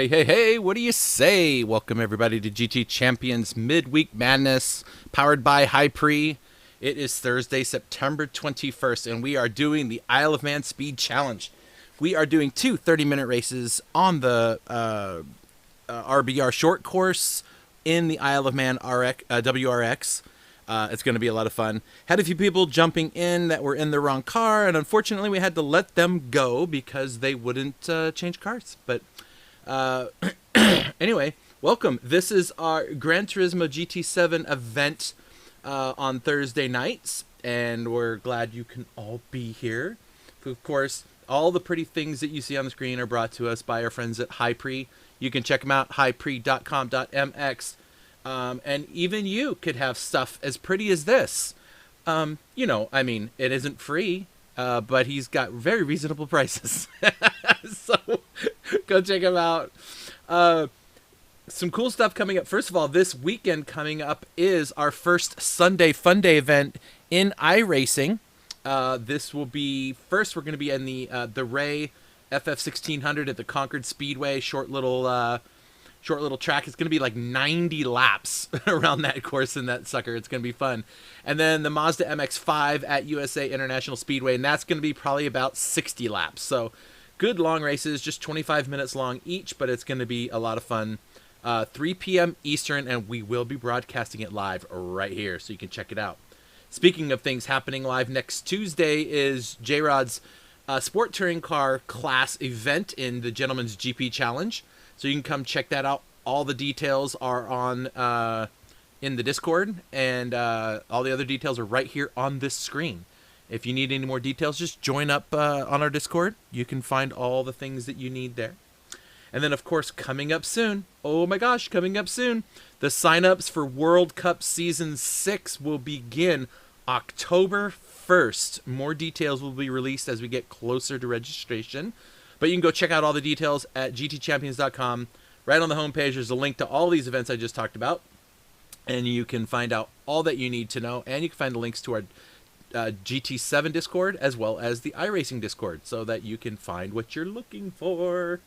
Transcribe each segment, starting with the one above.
Hey, what do you say? Welcome everybody to GT Champions Midweek Madness, powered by HyPrix. It is Thursday, September 21st, and we are doing the Isle of Man Speed Challenge. We are doing two 30-minute races on the RBR short course in the Isle of Man WRX. It's going to be a lot of fun. Had a few people jumping in that were in the wrong car, and unfortunately we had to let them go because they wouldn't change cars. But anyway, welcome. This is our Gran Turismo GT7 event on Thursday nights, and we're glad you can all be here. Of course, all the pretty things that you see on the screen are brought to us by our friends at HyPrix. You can check them out, hyprix.com.mx, and even you could have stuff as pretty as this. You know, I mean, it isn't free, but he's got very reasonable prices. So go check him out. Some cool stuff coming up. First of all, this weekend coming up is our first Sunday Fun Day event in iRacing. This will be first. We're going to be in the Ray FF1600 at the Concord Speedway. Short little track. It's going to be like 90 laps around that course in that sucker. It's going to be fun. And then the Mazda MX-5 at USA International Speedway, and that's going to be probably about 60 laps. So good long races, just 25 minutes long each, but it's going to be a lot of fun. 3 p.m. Eastern, and we will be broadcasting it live right here, so you can check it out. Speaking of things happening live, next Tuesday is J-Rod's Sport Touring Car Class event in the Gentleman's GP Challenge. So you can come check that out. All the details are on in the Discord, and all the other details are right here on this screen. If you need any more details, just join up on our Discord. You can find all the things that you need there. And then, of course, coming up soon, oh my gosh, coming up soon, the sign-ups for World Cup Season 6 will begin October 1st. More details will be released as we get closer to registration. But you can go check out all the details at gtchampions.com. Right on the homepage, there's a link to all these events I just talked about. And you can find out all that you need to know. And you can find the links to our GT7 Discord as well as the iRacing Discord so that you can find what you're looking for.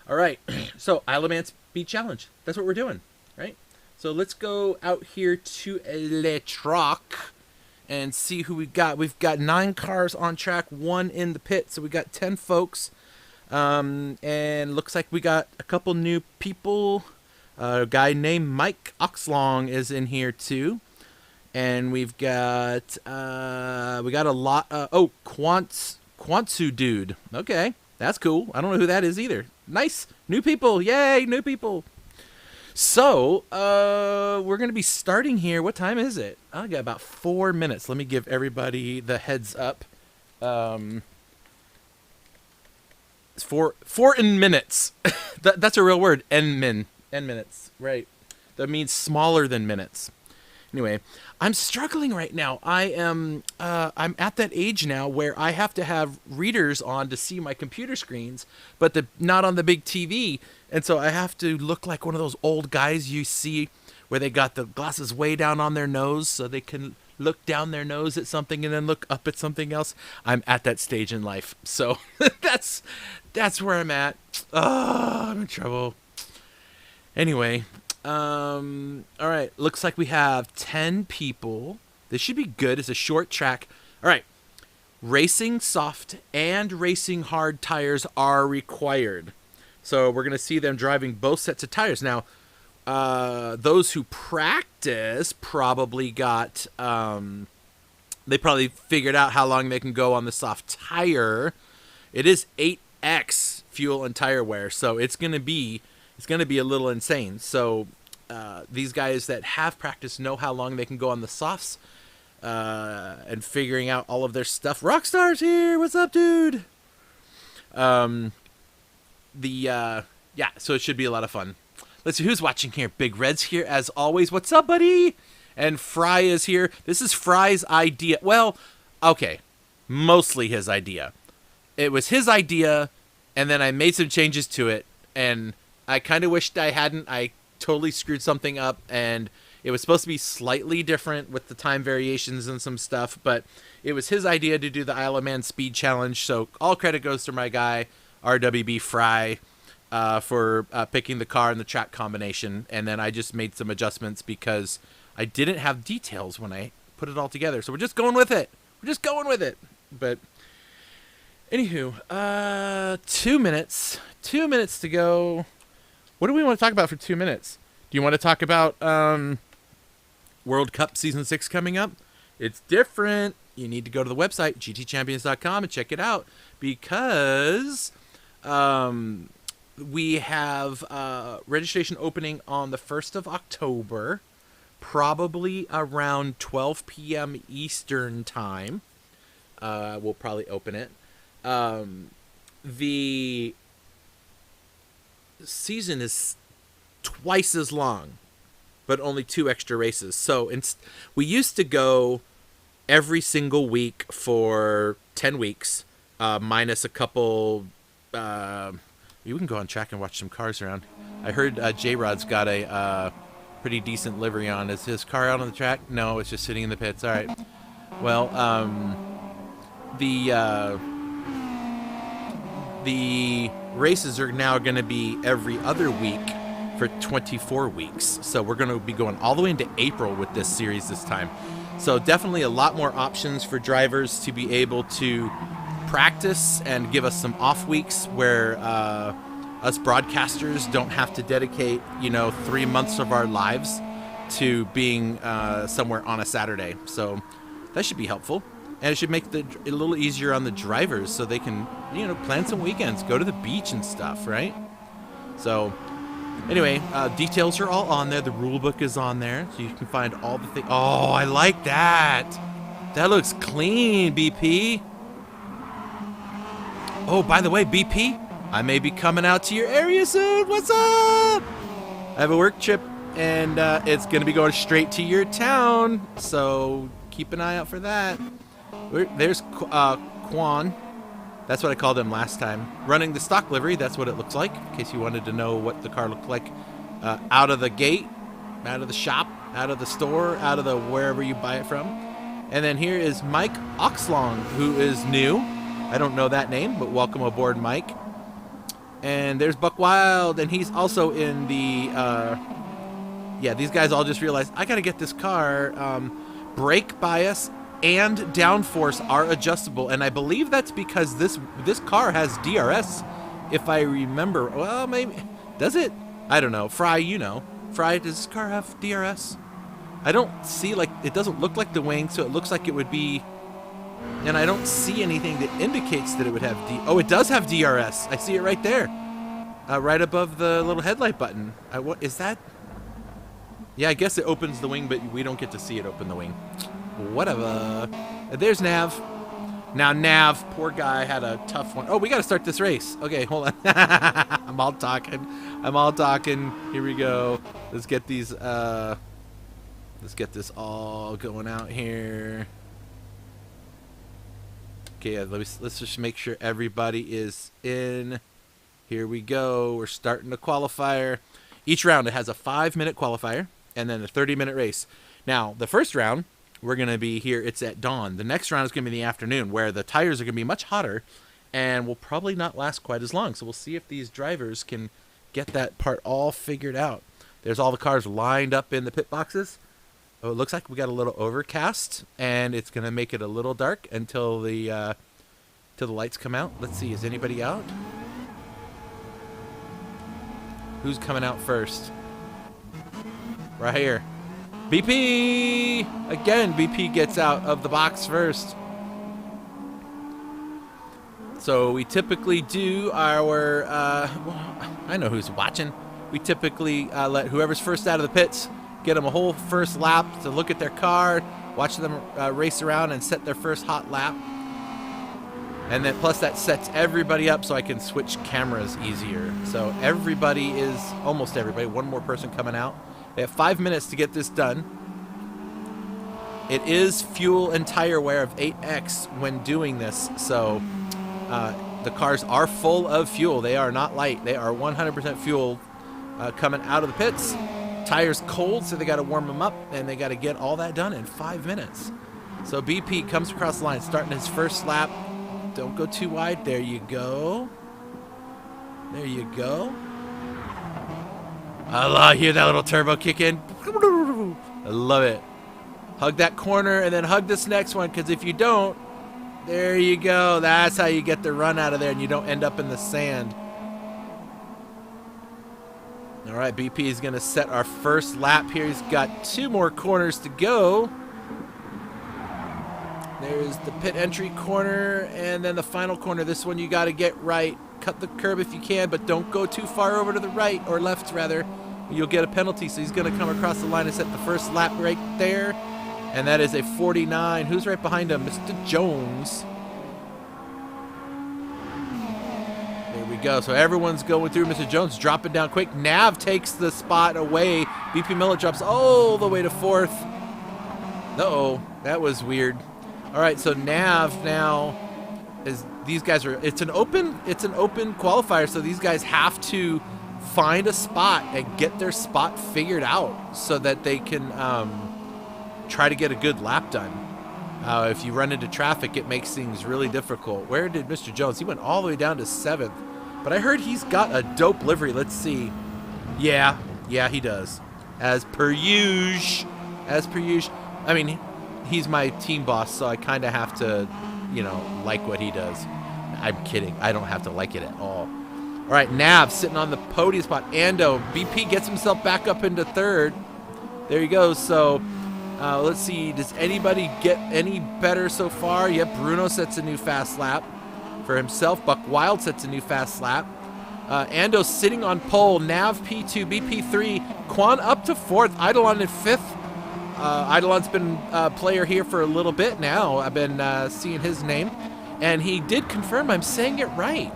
All right, so Isle of Man Speed Challenge. That's what we're doing, right? So let's go out here to Le Troc and see who we got. We've got 9 cars on track, 1 in the pit, so we got 10 folks. And looks like we got a couple new people. A guy named Mike Oxlong is in here too. And we've got a lot. Quantsu dude. Okay, that's cool. I don't know who that is either. Nice new people. Yay, new people. So we're gonna be starting here. What time is it? I got about 4 minutes. Let me give everybody the heads up. It's 4 in minutes. That's a real word. N minutes. Right. That means smaller than minutes. Anyway, I'm struggling right now. I'm at that age now where I have to have readers on to see my computer screens, but not on the big TV. And so I have to look like one of those old guys you see where they got the glasses way down on their nose so they can look down their nose at something and then look up at something else. I'm at that stage in life. So that's where I'm at. Oh, I'm in trouble. Anyway, all right, looks like we have 10 people. This should be good. It's a short track. All right, racing soft and racing hard tires are required. So we're going to see them driving both sets of tires. Now, those who practice probably got, they probably figured out how long they can go on the soft tire. It is 8X fuel and tire wear, so it's going to be a little insane. So these guys that have practiced know how long they can go on the softs and figuring out all of their stuff. Rockstar's here. What's up, dude? Yeah, so it should be a lot of fun. Let's see who's watching here. Big Red's here as always. What's up, buddy? And Fry is here. This is Fry's idea. Well, okay, mostly his idea. It was his idea, and then I made some changes to it, and I kind of wished I hadn't. I totally screwed something up, and it was supposed to be slightly different with the time variations and some stuff, but it was his idea to do the Isle of Man Speed Challenge, so all credit goes to my guy, RWB Fry, for picking the car and the track combination, and then I just made some adjustments because I didn't have details when I put it all together, so we're just going with it. But anywho, 2 minutes. 2 minutes to go. What do we want to talk about for 2 minutes? Do you want to talk about World Cup Season 6 coming up? It's different. You need to go to the website, gtchampions.com, and check it out because we have registration opening on the 1st of October, probably around 12 p.m. Eastern time. We'll probably open it. The season is twice as long, but only 2 extra races. So we used to go every single week for 10 weeks, minus a couple. You can go on track and watch some cars around. I heard J-Rod's got a pretty decent livery on. Is his car out on the track? No, it's just sitting in the pits. All right. Well, the races are now going to be every other week for 24 weeks. So we're going to be going all the way into April with this series this time. So definitely a lot more options for drivers to be able to practice and give us some off weeks where us broadcasters don't have to dedicate 3 months of our lives to being somewhere on a Saturday. So that should be helpful, and it should make it a little easier on the drivers so they can plan some weekends, go to the beach and stuff, right? So anyway, details are all on there. The rule book is on there, so you can find all the things. Oh, I like that. That looks clean, BP. Oh, by the way, BP, I may be coming out to your area soon. What's up? I have a work trip, and it's going to be going straight to your town, so keep an eye out for that. There's Quan. That's what I called him last time. Running the stock livery, that's what it looks like, in case you wanted to know what the car looked like out of the gate, out of the shop, out of the store, out of the wherever you buy it from. And then here is Mike Oxlong, who is new. I don't know that name, but welcome aboard, Mike. And there's Buck Wild, and he's also in the... yeah, these guys all just realized, I got to get this car. Brake bias and downforce are adjustable, and I believe that's because this car has DRS, if I remember. Well, maybe... Does it? I don't know. Fry, you know. Fry, does this car have DRS? I don't see, like... It doesn't look like the wing, so it looks like it would be... And I don't see anything that indicates that it would have Oh, it does have DRS. I see it right there. Right above the little headlight button. What is that? Yeah, I guess it opens the wing, but we don't get to see it open the wing. Whatever. There's Nav. Now, Nav, poor guy, had a tough one. Oh, we got to start this race. Okay, hold on. I'm all talking. Here we go. Let's get these, let's get this all going out here. Okay, let's just make sure everybody is in. Here we go. We're starting the qualifier. Each round, it has a 5-minute qualifier and then a 30-minute race. Now, the first round, we're going to be here. It's at dawn. The next round is going to be in the afternoon, where the tires are going to be much hotter and will probably not last quite as long. So we'll see if these drivers can get that part all figured out. There's all the cars lined up in the pit boxes. Oh, it looks like we got a little overcast, and it's going to make it a little dark until the lights come out. Let's see, is anybody out? Who's coming out first? Right here. BP! Again, BP gets out of the box first. So we typically do our, well, I know who's watching. We typically let whoever's first out of the pits get them a whole first lap to look at their car, watch them race around and set their first hot lap. And then plus that sets everybody up so I can switch cameras easier. So everybody is, almost everybody, one more person coming out. They have 5 minutes to get this done. It is fuel and tire wear of 8X when doing this. So the cars are full of fuel. They are not light. They are 100% fuel coming out of the pits. Tires cold, so they got to warm them up, and they got to get all that done in 5 minutes. So BP comes across the line, starting his first lap. Don't go too wide. There you go. There you go. I hear that little turbo kick in. I love it. Hug that corner and then hug this next one, because if you don't, there you go. That's how you get the run out of there and you don't end up in the sand. All right, BP is going to set our first lap here. He's got 2 more corners to go. There's the pit entry corner, and then the final corner. This one you got to get right. Cut the curb if you can, but don't go too far over to the right, or left rather. You'll get a penalty, so he's going to come across the line and set the first lap right there. And that is a 49. Who's right behind him? Mr. Jones. There we go. So everyone's going through. Mr. Jones dropping down quick. Nav takes the spot away. BP Miller drops all the way to 4th. Uh-oh. That was weird. All right, so Nav now is, these guys are, it's an open qualifier, so these guys have to find a spot and get their spot figured out so that they can try to get a good lap done. If you run into traffic, it makes things really difficult. Where did Mr. Jones? He went all the way down to 7th, but I heard he's got a dope livery. Let's see. Yeah, he does. As per usual. I mean, he's my team boss, so I kind of have to, you know, like what he does. I'm kidding. I don't have to like it at all. All right, Nav sitting on the podium spot. Ando, BP gets himself back up into 3rd. There he goes. So let's see. Does anybody get any better so far? Yep, Bruno sets a new fast lap for himself. Buck Wild sets a new fast lap. Ando sitting on pole. Nav P2, BP 3. Quan up to 4th. Eidolon in 5th. Eidolon's been a player here for a little bit now. I've been seeing his name. And he did confirm I'm saying it right.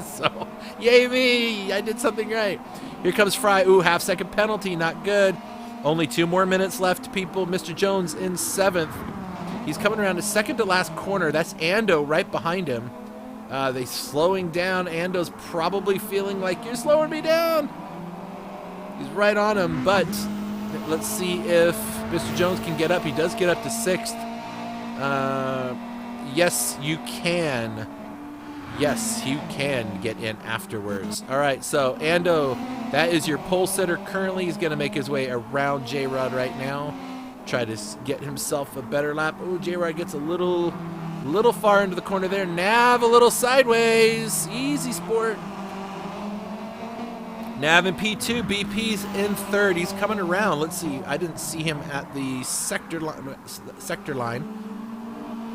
So, yay me! I did something right. Here comes Fry. Ooh, half-second penalty. Not good. Only 2 more minutes left, people. Mr. Jones in 7th. He's coming around to second to last corner. That's Ando right behind him. They slowing down. Ando's probably feeling like, you're slowing me down. He's right on him, but let's see if Mr. Jones can get up. He does get up to 6th. Yes, you can. Yes, you can get in afterwards. All right, so Ando, that is your pole sitter currently. He's going to make his way around J-Rod right now. Try to get himself a better lap. Oh, J-Rod gets a little far into the corner there. Nav a little sideways. Easy sport. Nav in P2. BP's in 3rd. He's coming around. Let's see. I didn't see him at the sector line.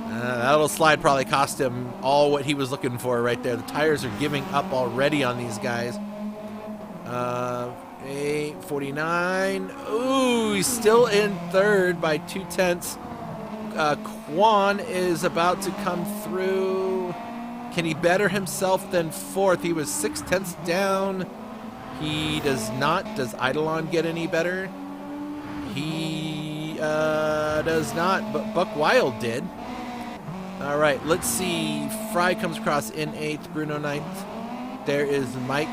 That little slide probably cost him all what he was looking for right there. The tires are giving up already on these guys. 8:49. Ooh, he's still in 3rd by 2/10. Quan is about to come through. Can he better himself than 4th? He was 6/10 down. He does not. Does Eidolon get any better? He does not, but Buck Wild did. All right, let's see. Fry comes across in 8th, Bruno 9th. There is Mike,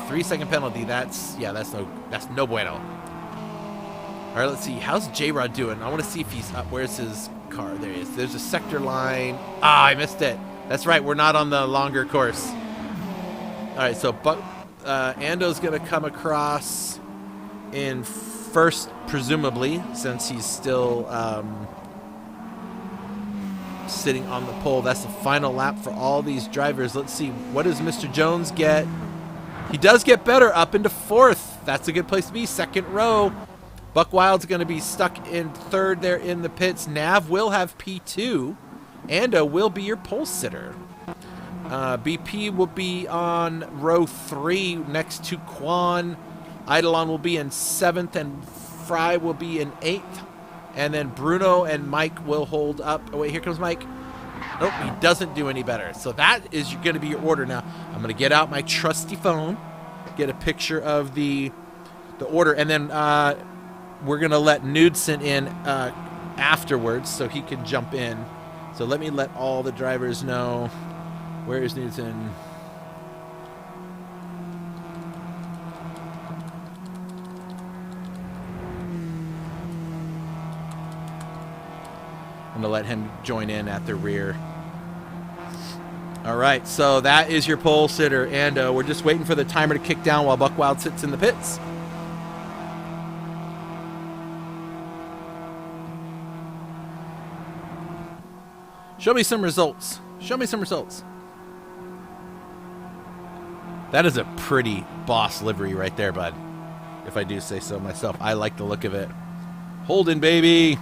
3-second penalty. That's no bueno. All right, let's see. How's J-Rod doing? I want to see if he's up. Where's his car? There he is. There's a sector line. Ah, I missed it. That's right. We're not on the longer course. All right, so Ando's going to come across in 1st, presumably, since he's still sitting on the pole. That's the final lap for all these drivers. Let's see. What does Mr. Jones get? He does get better up into 4th. That's a good place to be. 2nd row. Buck Wild's going to be stuck in 3rd there in the pits. Nav will have P2. Ando will be your pole sitter. BP will be on row 3 next to Quan. Eidolon will be in 7th, and Fry will be in 8th. And then Bruno and Mike will hold up. Oh, wait, here comes Mike. Nope, he doesn't do any better. So that is going to be your order now. I'm going to get out my trusty phone, get a picture of the order, and then we're going to let Knudsen in afterwards so he can jump in. So let me let all the drivers know. Where is Knudsen? I'm going to let him join in at the rear. All right, so that is your pole sitter, and we're just waiting for the timer to kick down while Buck Wild sits in the pits. Show me some results. Show me some results. That is a pretty boss livery right there, bud. If I do say so myself. I like the look of it. Holden, baby.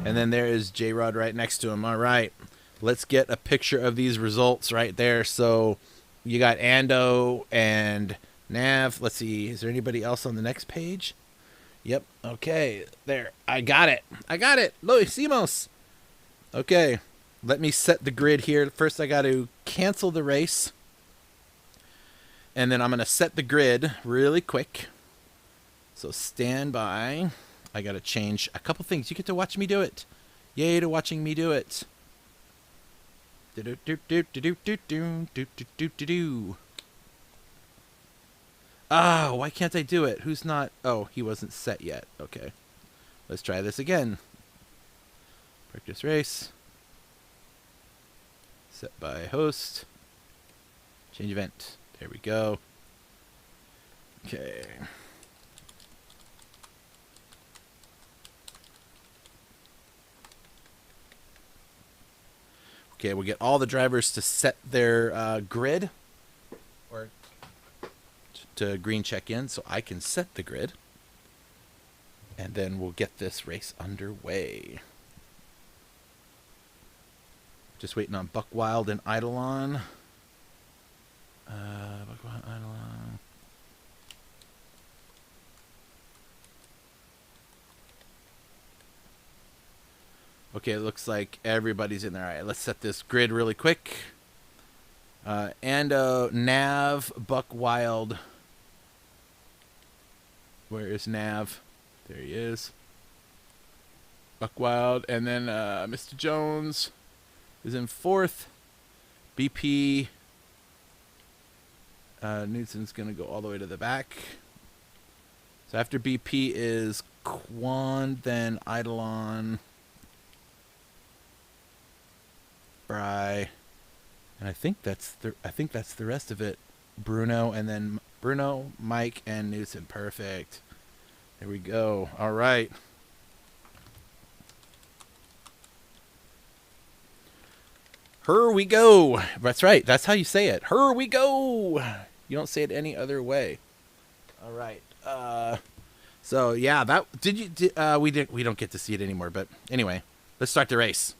And then there is J-Rod right next to him. All right. Let's get a picture of these results right there. So you got Ando and Nav. Let's see. Is there anybody else on the next page? Yep. Okay. There. I got it. I got it. Luis Simos. Okay. Let me set the grid here. First, I got to cancel the race. And then I'm going to set the grid really quick. So stand by. I got to change a couple things. You get to watch me do it. Yay to watching me do it. Ah, why can't I do it? Who's not? Oh, he wasn't set yet. Okay. Let's try this again. Practice race. Set by host. Change event. There we go. Okay. Okay, we'll get all the drivers to set their grid or to green check in so I can set the grid. And then we'll get this race underway. Just waiting on Buck Wild and Eidolon. Buck Wild, Eidolon. Okay, it looks like everybody's in there. All right, let's set this grid really quick. Ando, Nav, Buck Wild. Where is Nav? There he is. Buck Wild, and then Mr. Jones is in 4th. BP. Newton's going to go all the way to the back. So after BP is Quan, then Eidolon, Bry, and I think that's the rest of it. Bruno, and then Bruno, Mike, and Newton. Perfect. There we go. All right. Here we go. That's right. That's how you say it. Here we go. You don't say it any other way. All right. So yeah, that we don't get to see it anymore, but anyway, let's start the race.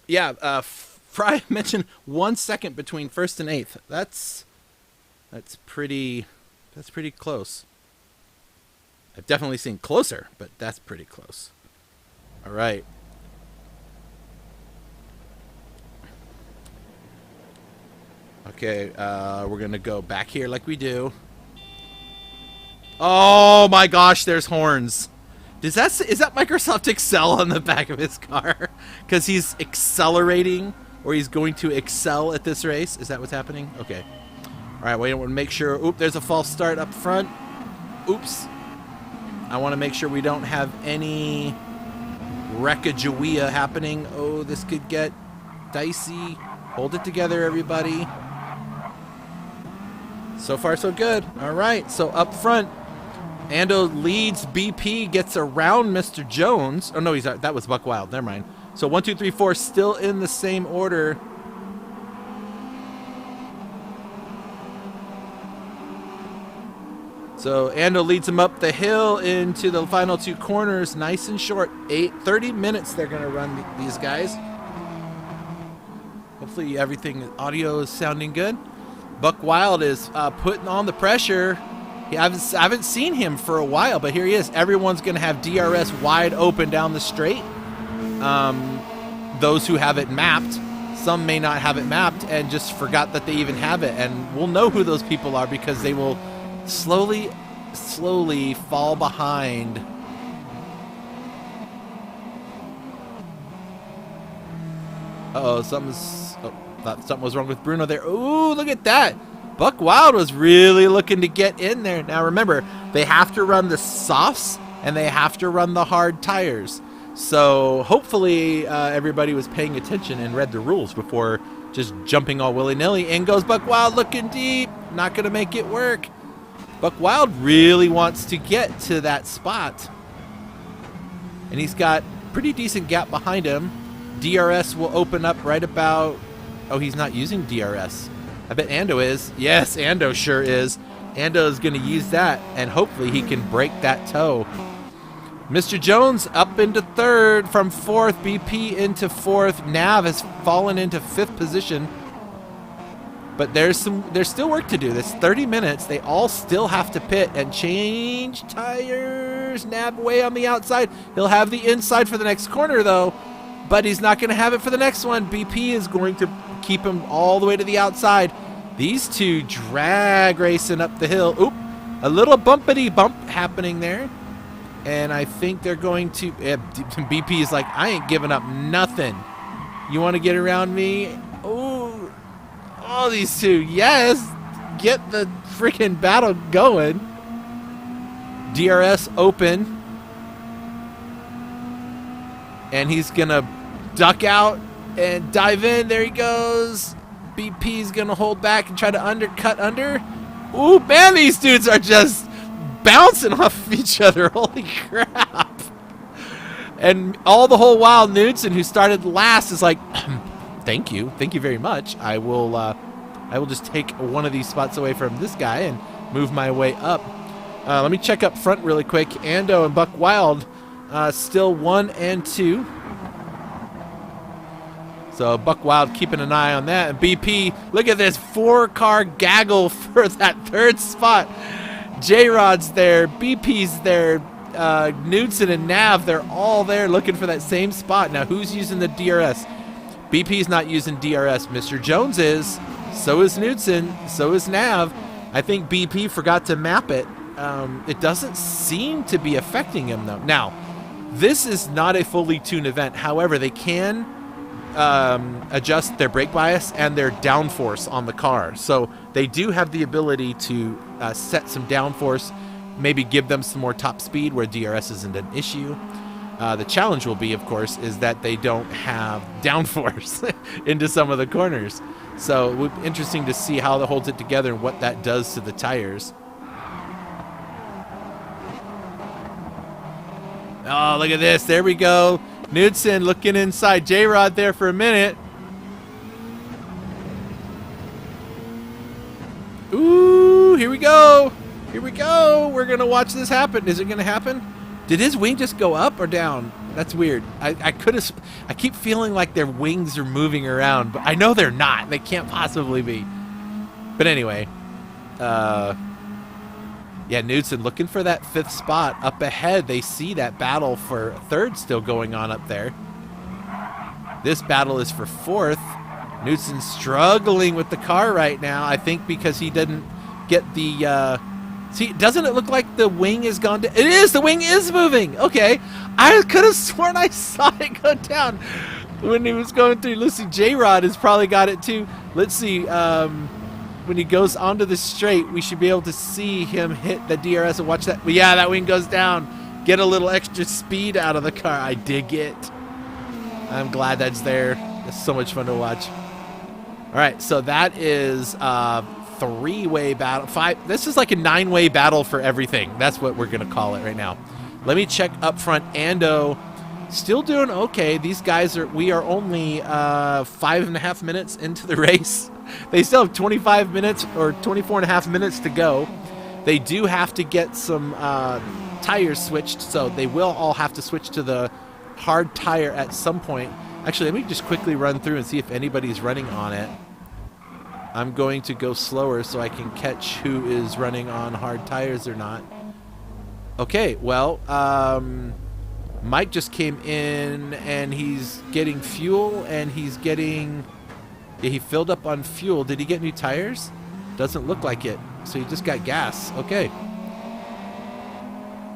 Yeah, Fry mentioned 1 second between first and eighth. That's pretty close. I've definitely seen closer, but that's pretty close. All right. Okay, we're gonna go back here like we do. Oh my gosh, there's horns. Is that Microsoft Excel on the back of his car? Because he's accelerating, or he's going to excel at this race. Is that what's happening? Okay. All right, we want to make sure. Oop, there's a false start up front. Oops. I want to make sure we don't have any wreckage-a-wea happening. Oh, this could get dicey. Hold it together, everybody. So far, so good. All right, so up front, Ando leads BP, gets around Mr. Jones. Oh, no, that was Buck Wild. Never mind. So 1, 2, 3, 4, still in the same order. So Ando leads him up the hill into the final two corners, nice and short. 30 minutes they're going to run these guys. Hopefully audio is sounding good. Buck Wild is putting on the pressure. I haven't seen him for a while, but here he is. Everyone's going to have DRS wide open down the straight. Those who have it mapped. Some may not have it mapped and just forgot that they even have it. And we'll know who those people are because they will slowly fall behind. Uh-oh, thought something was wrong with Bruno there. Ooh, look at that. Buck Wild was really looking to get in there. Now remember, they have to run the softs and they have to run the hard tires. So hopefully everybody was paying attention and read the rules before just jumping all willy-nilly. In goes Buck Wild looking deep. Not going to make it work. Buck Wild really wants to get to that spot. And he's got pretty decent gap behind him. DRS will open up right about... Oh, he's not using DRS. I bet Ando is. Yes, Ando sure is. Ando is going to use that, and hopefully he can break that toe. Mr. Jones up into third from fourth. BP into fourth. Nav has fallen into fifth position. But there's still work to do. That's 30 minutes. They all still have to pit and change tires. Nav way on the outside. He'll have the inside for the next corner, though. But he's not going to have it for the next one. BP is going to keep him all the way to the outside. These two drag racing up the hill. Oop, a little bumpity bump happening there. And I think they're going to... BP is like, I ain't giving up nothing. You want to get around me? Ooh, all these two. Yes, get the freaking battle going. DRS open. And he's going to duck out and dive in. There he goes. BP's going to hold back and try to undercut under. Ooh, man, these dudes are just bouncing off each other. Holy crap. And all the whole while, Knudsen, who started last, is like, thank you. Thank you very much. I will just take one of these spots away from this guy and move my way up. Let me check up front really quick. Ando and Buck Wild still 1 and 2. So Buck Wild keeping an eye on that. And BP, look at this 4-car gaggle for that third spot. J-Rod's there. BP's there. Knudsen and Nav, they're all there looking for that same spot. Now, who's using the DRS? BP's not using DRS. Mr. Jones is. So is Knudsen. So is Nav. I think BP forgot to map it. It doesn't seem to be affecting him, though. Now, this is not a fully tuned event. However, they can adjust their brake bias and their downforce on the car. So they do have the ability to set some downforce, maybe give them some more top speed where DRS isn't an issue. The challenge will be, of course, is that they don't have downforce into some of the corners. So it would be interesting to see how that holds it together and what that does to the tires. Oh, look at this. There we go. Knudsen looking inside J-Rod there for a minute. Ooh, here we go. Here we go. We're going to watch this happen. Is it going to happen? Did his wing just go up or down? That's weird. I keep feeling like their wings are moving around, but I know they're not. They can't possibly be. But anyway, yeah, Knudsen looking for that 5th spot up ahead. They see that battle for 3rd still going on up there. This battle is for 4th. Knudsen struggling with the car right now, I think because he didn't get the... see, doesn't it look like the wing is gone down? It is! The wing is moving! Okay. I could have sworn I saw it go down when he was going through. Let's see, J-Rod has probably got it too. Let's see, when he goes onto the straight, we should be able to see him hit the DRS and watch that. But yeah, that wing goes down. Get a little extra speed out of the car. I dig it. I'm glad that's there. It's so much fun to watch. All right, so that is 3-way battle. 5. This is like a 9-way battle for everything. That's what we're going to call it right now. Let me check up front. Ando still doing okay. These guys we are only 5.5 minutes into the race. They still have 25 minutes or 24.5 minutes to go. They do have to get some tires switched, so they will all have to switch to the hard tire at some point. Actually, let me just quickly run through and see if anybody's running on it. I'm going to go slower so I can catch who is running on hard tires or not. Okay, well, Mike just came in and he's getting fuel and he's getting... Yeah, he filled up on fuel. Did he get new tires? Doesn't look like it. So he just got gas. Okay.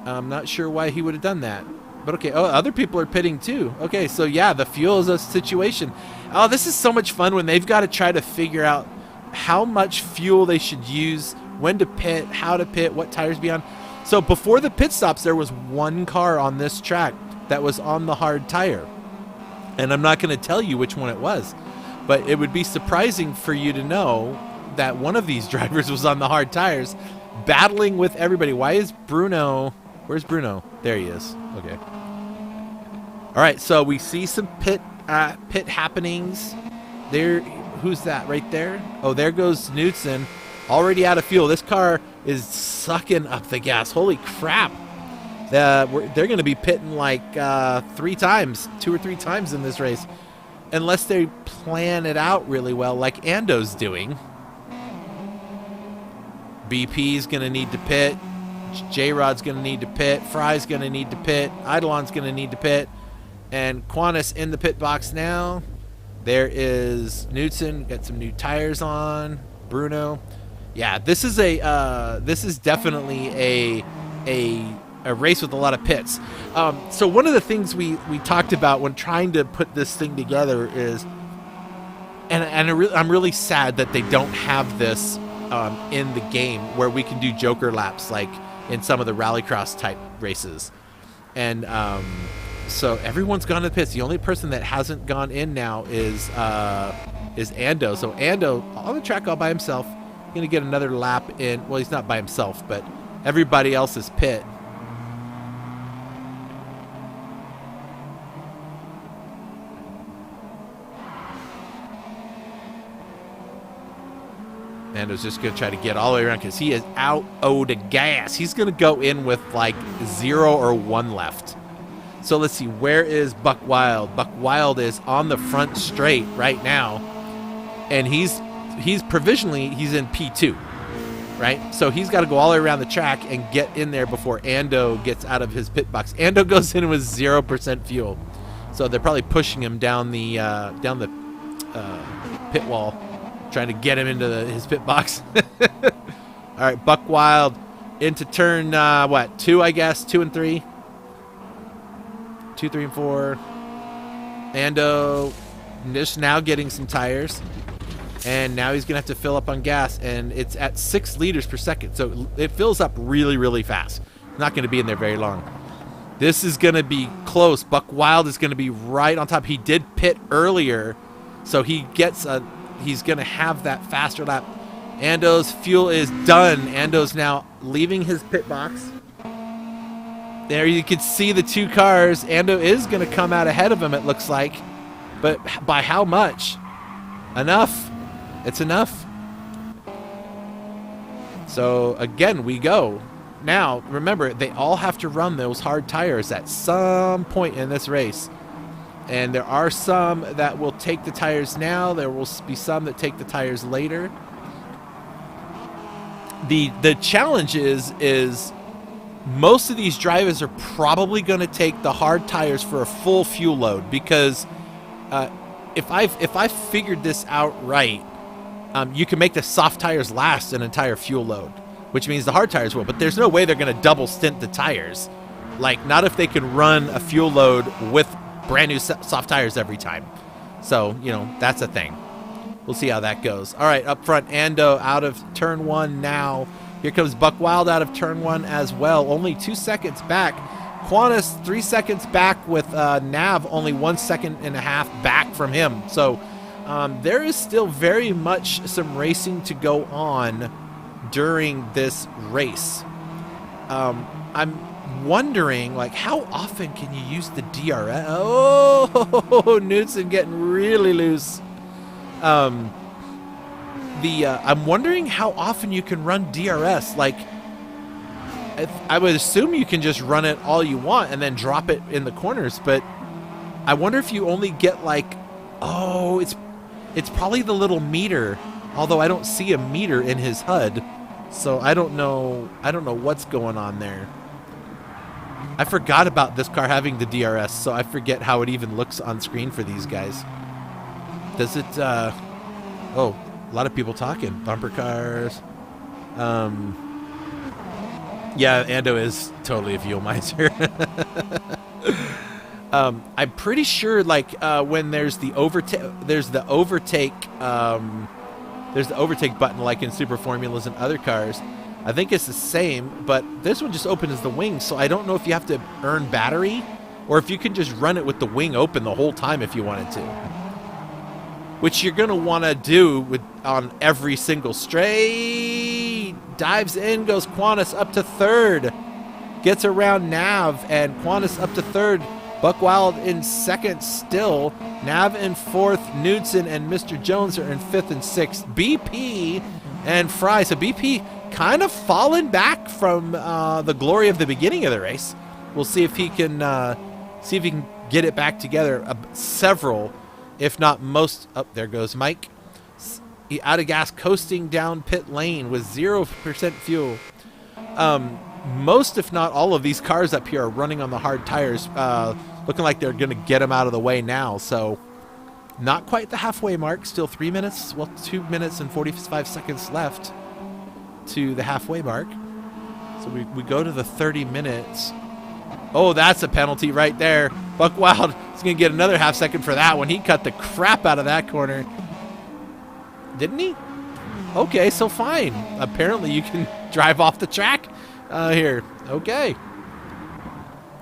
I'm not sure why he would have done that. But okay. Oh, other people are pitting too. Okay, so yeah, the fuel is a situation. Oh, this is so much fun when they've got to try to figure out how much fuel they should use, when to pit, how to pit, what tires be on. So before the pit stops, there was one car on this track that was on the hard tire. And I'm not going to tell you which one it was. But it would be surprising for you to know that one of these drivers was on the hard tires, battling with everybody. Why is Bruno... Where's Bruno? There he is. Okay. All right, so we see some pit happenings. There, who's that right there? Oh, there goes Knudsen, already out of fuel. This car is sucking up the gas. Holy crap. They're going to be pitting like 2 or 3 times in this race. Unless they plan it out really well, like Ando's doing. BP's going to need to pit. J-Rod's going to need to pit. Fry's going to need to pit. Eidolon's going to need to pit. And Quantis in the pit box now. There is Knudsen. Got some new tires on. Bruno. Yeah, this is definitely a race with a lot of pits. So one of the things we talked about when trying to put this thing together is, and I'm really sad that they don't have this in the game where we can do Joker laps like in some of the rallycross type races. And so everyone's gone to the pits. The only person that hasn't gone in now is Ando. So Ando on the track all by himself. Going to get another lap in. Well, he's not by himself, but everybody else is pit. Ando's just going to try to get all the way around because he is out of gas. He's going to go in with like 0 or 1 left. So let's see. Where is Buck Wild? Buck Wild is on the front straight right now. And he's provisionally, he's in P2, right? So he's got to go all the way around the track and get in there before Ando gets out of his pit box. Ando goes in with 0% fuel. So they're probably pushing him down the pit wall, trying to get him into his pit box. All right, Buck Wild into turn, 2, I guess? 2 and 3? 2, 3, and 4. Ando just now getting some tires. And now he's going to have to fill up on gas. And it's at 6 liters per second. So it fills up really, really fast. Not going to be in there very long. This is going to be close. Buck Wild is going to be right on top. He did pit earlier. So he gets he's going to have that faster lap. Ando's fuel is done. Ando's now leaving his pit box. There you can see the 2 cars. Ando is going to come out ahead of him, it looks like. But by how much? Enough. It's enough. So, again, we go. Now, remember, they all have to run those hard tires at some point in this race. And there are some that will take the tires now. There will be some that take the tires later. The challenge is most of these drivers are probably going to take the hard tires for a full fuel load, because if I figured this out right, you can make the soft tires last an entire fuel load, which means the hard tires will. But there's no way they're going to double stint the tires, like not if they can run a fuel load with brand new soft tires every time. So that's a thing. We'll see how that goes. All right, up front, Ando out of turn 1 now. Here comes Buck Wild out of turn 1 as well. Only 2 seconds back. Qantas 3 seconds back, with Nav only 1.5 seconds back from him. So there is still very much some racing to go on during this race. I'm wondering, like, how often can you use the DRS? Oh, Knudsen getting really loose. I'm wondering how often you can run DRS. Like, I would assume you can just run it all you want and then drop it in the corners, but I wonder if you only get like, it's probably the little meter, although I don't see a meter in his HUD, so I don't know what's going on there. I forgot about this car having the DRS, so I forget how it even looks on screen for these guys. Does it, oh, a lot of people talking. Bumper cars. Yeah, Ando is totally a fuel miser. I'm pretty sure, like, when there's the overtake button, like in Super Formulas and other cars. I think it's the same, but this one just opens the wing, so I don't know if you have to earn battery or if you can just run it with the wing open the whole time if you wanted to. Which you're going to want to do on every single straight. Dives in, goes Qantas up to 3rd. Gets around Nav, and Qantas up to 3rd. Buck Wild in 2nd still. Nav in 4th. Knudsen and Mr. Jones are in 5th and 6th. BP and Fry. So BP kind of fallen back from the glory of the beginning of the race. We'll see if he can get it back together. Several, if not most. Oh, there goes Mike. He out of gas, coasting down pit lane with 0% fuel. Most, if not all, of these cars up here are running on the hard tires, looking like they're going to get them out of the way now. So not quite the halfway mark. Still 3 minutes, well, 2 minutes and 45 seconds left to the halfway mark. So we go to the 30 minutes. Oh, that's a penalty right there. Buck Wild is going to get another half second for that one. He cut the crap out of that corner. Didn't he? Okay, so fine. Apparently you can drive off the track here. Okay.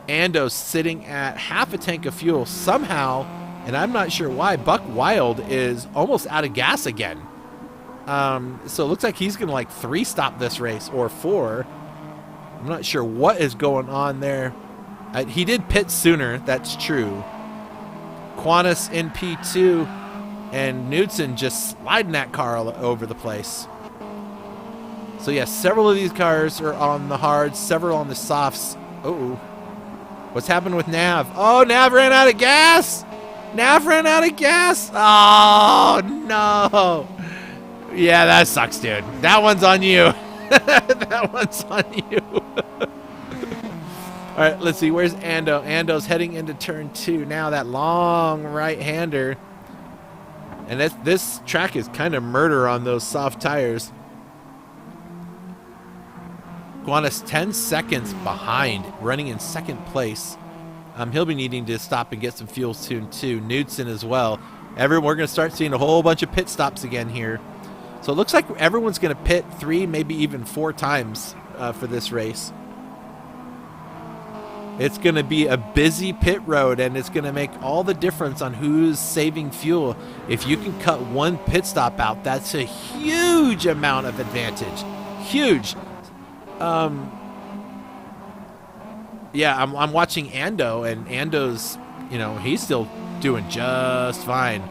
Ando sitting at half a tank of fuel somehow, and I'm not sure why. Buck Wild is almost out of gas again. So it looks like he's going to like 3-stop this race, or 4. I'm not sure what is going on there. He did pit sooner, that's true. Qantas in P2. And Knudsen just sliding that car all over the place. So, yeah, several of these cars are on the hards, several on the softs. Uh-oh. What's happened with Nav? Oh, Nav ran out of gas! Nav ran out of gas! Oh, no! Yeah, that sucks, dude. That one's on you. That one's on you. All right, let's see. Where's Ando? Ando's heading into turn 2. Now that long right-hander. And this track is kind of murder on those soft tires. Qantas 10 seconds behind, running in 2nd place. He'll be needing to stop and get some fuel soon, too. Knudsen as well. We're going to start seeing a whole bunch of pit stops again here. So it looks like everyone's going to pit 3, maybe even 4 times for this race. It's going to be a busy pit road, and it's going to make all the difference on who's saving fuel. If you can cut 1 pit stop out, that's a huge amount of advantage. Huge. Yeah, I'm watching Ando, and Ando's, he's still doing just fine.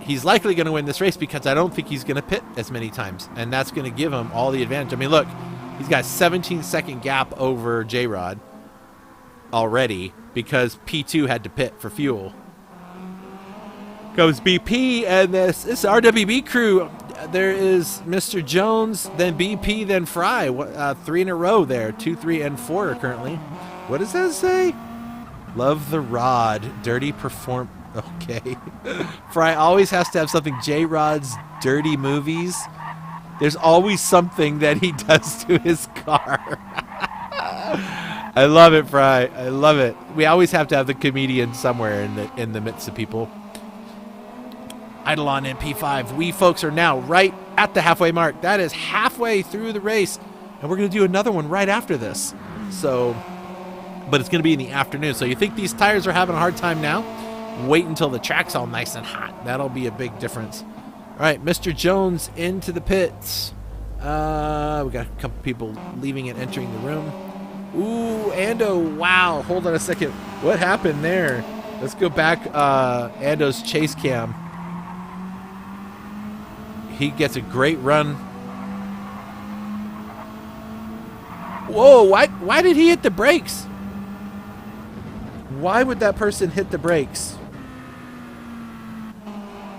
He's likely going to win this race because I don't think he's going to pit as many times, and that's going to give him all the advantage. I mean, look, he's got a 17-second gap over J-Rod already because P2 had to pit for fuel. Goes BP, and this RWB crew. There is Mr. Jones, then BP, then Fry. 3 in a row there. 2, 3, and 4 currently. What does that say? Love the rod. Dirty perform. Okay. Fry always has to have something. J-Rod's dirty movies. There's always something that he does to his car. I love it, Fry. I love it. We always have to have the comedian somewhere in the midst of people. Eidolon and P5. We folks are now right at the halfway mark. That is halfway through the race, and we're going to do another one right after this. So, but it's going to be in the afternoon. So you think these tires are having a hard time now? Wait until the track's all nice and hot. That'll be a big difference. All right, Mr. Jones into the pits. We got a couple people leaving and entering the room. Ooh, Ando, wow. Hold on a second. What happened there? Let's go back. Ando's chase cam. He gets a great run. Whoa, why did he hit the brakes? Why would that person hit the brakes?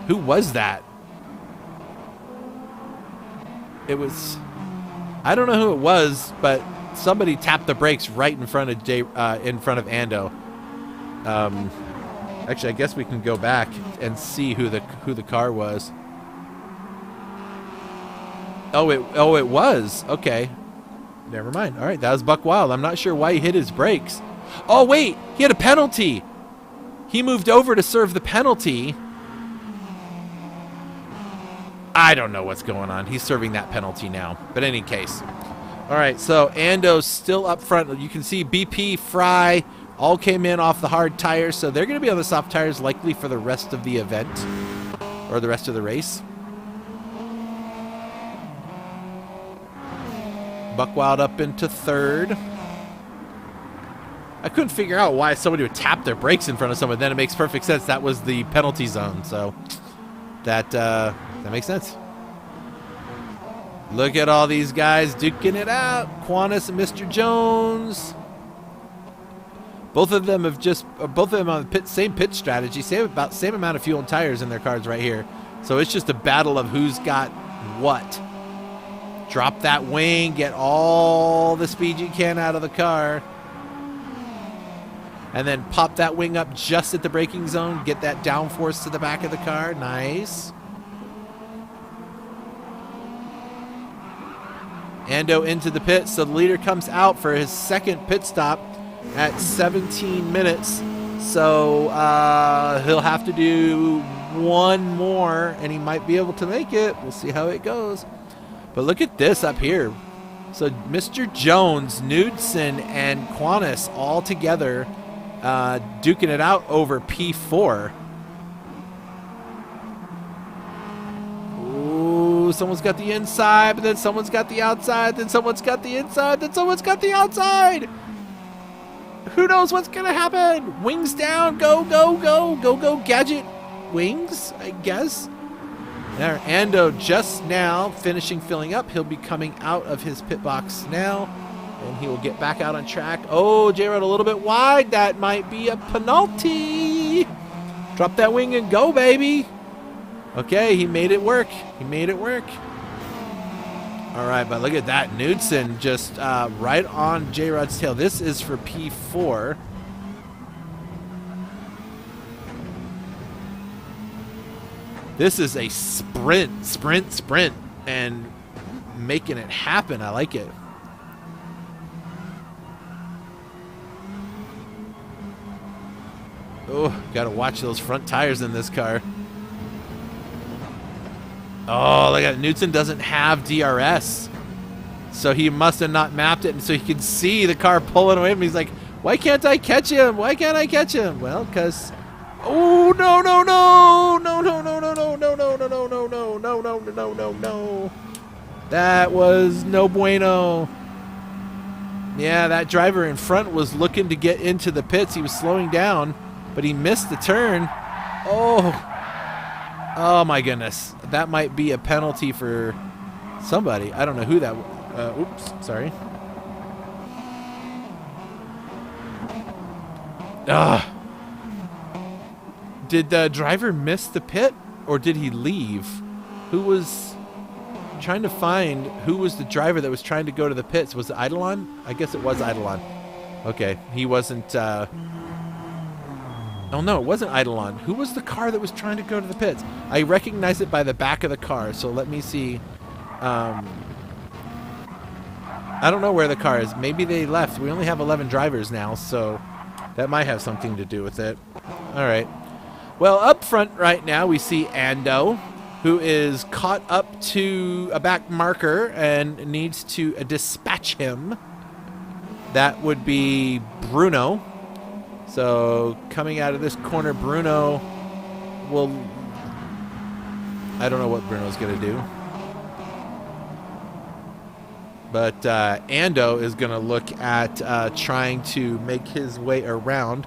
Who was that? It was, I don't know who it was, but somebody tapped the brakes right in front of Ando. Actually, I guess we can go back and see who the car was. Oh, it was. Okay. Never mind. All right, that was Buck Wild. I'm not sure why he hit his brakes. Oh, wait, he had a penalty. He moved over to serve the penalty. I don't know what's going on. He's serving that penalty now. But in any case. All right, so Ando's still up front. You can see BP, Fry, all came in off the hard tires. So they're going to be on the soft tires likely for the rest of the event or the rest of the race. Buckwild up into third. I couldn't figure out why somebody would tap their brakes in front of someone. Then it makes perfect sense. That was the penalty zone. So that makes sense. Look at all these guys duking it out. Quantus and Mr. Jones. Both of them on the same pit strategy. Same amount of fuel and tires in their cars right here. So it's just a battle of who's got what. Drop that wing. Get all the speed you can out of the car. And then pop that wing up just at the braking zone. Get that downforce to the back of the car. Nice. Ando into the pit. So the leader comes out for his second pit stop at 17 minutes. So he'll have to do one more, and he might be able to make it. We'll see how it goes. But look at this up here. So Mr. Jones, Knudsen, and Quantus all together duking it out over P4. Ooh, someone's got the inside, but then someone's got the outside, then someone's got the inside, then someone's got the outside. Who knows what's going to happen? Wings down, go, go, go, go, go, gadget wings, I guess. There, Ando just now finishing filling up. He'll be coming out of his pit box now, and he will get back out on track. Oh, J-Rod a little bit wide. That might be a penalty. Drop that wing and go, baby. Okay, he made it work. He made it work. All right, but look at that. Knudsen just right on J-Rod's tail. This is for P4. This is a sprint, and making it happen. I like it. Oh, gotta watch those front tires in this car. Oh, look at Knudsen doesn't have DRS. So he must have not mapped it, and so he can see the car pulling away from him. He's like, why can't I catch him? Why can't I catch him? Well, because... Oh, no, no, no! No, no, no, no, no, no, no, no, no, no, no, no, no, no, no, no. That was no bueno. Yeah, that driver in front was looking to get into the pits. He was slowing down, but he missed the turn. Oh my goodness. That might be a penalty for somebody. I don't know who that was. Oops, sorry. Did the driver miss the pit, or did he leave? Who was trying to find who was the driver that was trying to go to the pits? Was it Eidolon? I guess it was Eidolon. Okay, he wasn't... Oh no, it wasn't Eidolon. Who was the car that was trying to go to the pits? I recognize it by the back of the car, so let me see. I don't know where the car is. Maybe they left. We only have 11 drivers now, so that might have something to do with it. All right. Well, up front right now we see Ando, who is caught up to a back marker and needs to dispatch him. That would be Bruno. So coming out of this corner, Bruno will... I don't know what Bruno's going to do. But Ando is going to look at trying to make his way around.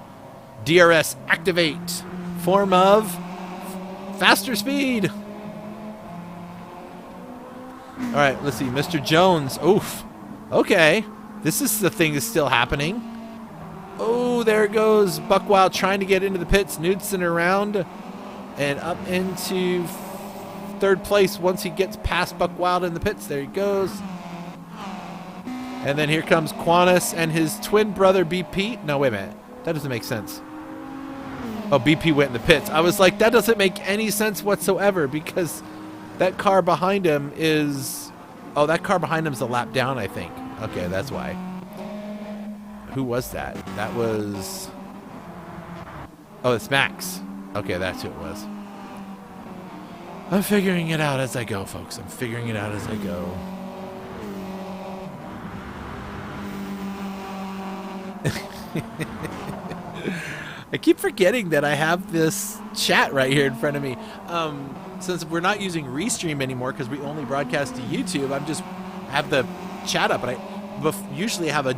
DRS activate. Form of faster speed. All right, let's see. Mr. Jones. Oof. Okay. This is the thing that's still happening. Oh, there goes Buckwild trying to get into the pits. Knudsen around and up into third place once he gets past Buckwild in the pits. There he goes. And then here comes Quanis and his twin brother BP. No, wait a minute. That doesn't make sense. Oh, BP went in the pits. I was like, that doesn't make any sense whatsoever because that car behind him is... Oh, that car behind him is a lap down, I think. Okay, that's why. Who was that? That was... Oh, it's Max. Okay, that's who it was. I'm figuring it out as I go, folks. I'm figuring it out as I go. I keep forgetting that I have this chat right here in front of me. Since we're not using Restream anymore because we only broadcast to YouTube, I'm just have the chat up, but I usually have a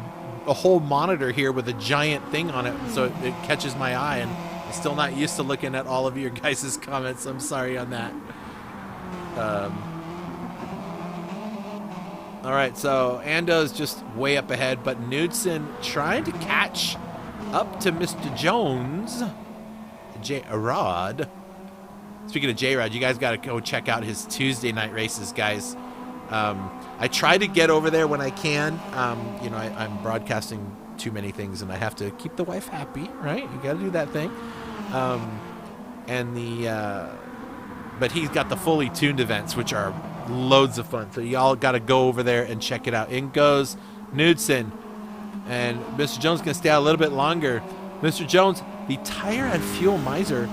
whole monitor here with a giant thing on it, so it catches my eye, and I'm still not used to looking at all of your guys' comments. I'm sorry on that. All right, so Ando's just way up ahead, but Knudsen trying to catch up to Mr. Jones. J-Rod. Speaking of J-Rod, you guys got to go check out his Tuesday night races, guys. I try to get over there when I can. You know, I'm broadcasting too many things, and I have to keep the wife happy, right? You got to do that thing. But he's got the fully tuned events, which are loads of fun. So y'all got to go over there and check it out. In goes Knudsen. And Mr. Jones can stay out a little bit longer. Mr. Jones, the tire and fuel miser,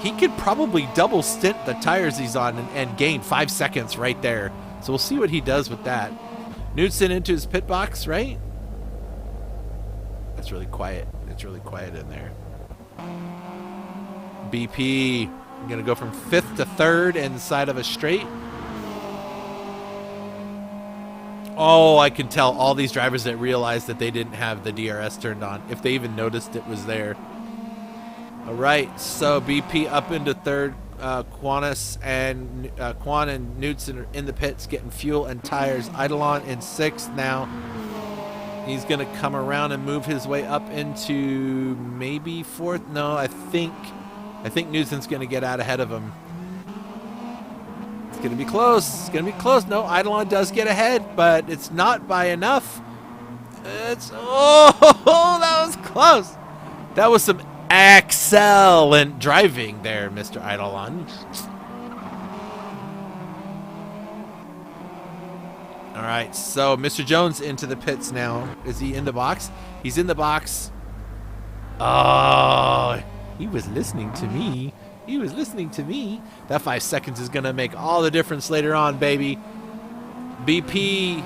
he could probably double stint the tires he's on and gain 5 seconds right there. So we'll see what he does with that. Knudsen into his pit box, right? That's really quiet. It's really quiet in there. BP, I'm going to go from 5th to 3rd inside of a straight. Oh, I can tell all these drivers that realized that they didn't have the DRS turned on, if they even noticed it was there. All right, so BP up into 3rd. Quanis and Quan and Knudsen are in the pits getting fuel and tires. Eidolon in 6th now. He's going to come around and move his way up into maybe 4th. No, I think Knudsen's going to get out ahead of him. It's going to be close. It's going to be close. No, Eidolon does get ahead, but it's not by enough. Oh, that was close. That was some excellent driving there, Mr. Eidolon. All right, so Mr. Jones into the pits now. Is he in the box? He's in the box. Oh, He was listening to me. He was listening to me. That 5 seconds is going to make all the difference later on, baby. BP,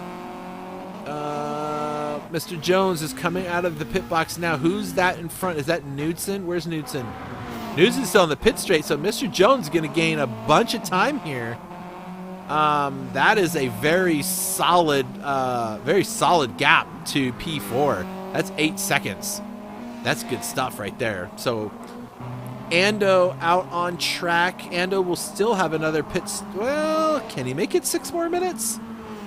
Mr. Jones is coming out of the pit box now. Who's that in front? Is that Knudsen? Where's Knudsen? Knudsen's still on the pit straight, so Mr. Jones is going to gain a bunch of time here. That is a very solid gap to P4. That's 8 seconds. That's good stuff right there. So Ando out on track. Ando will still have another pit. Well, can he make it 6 more minutes?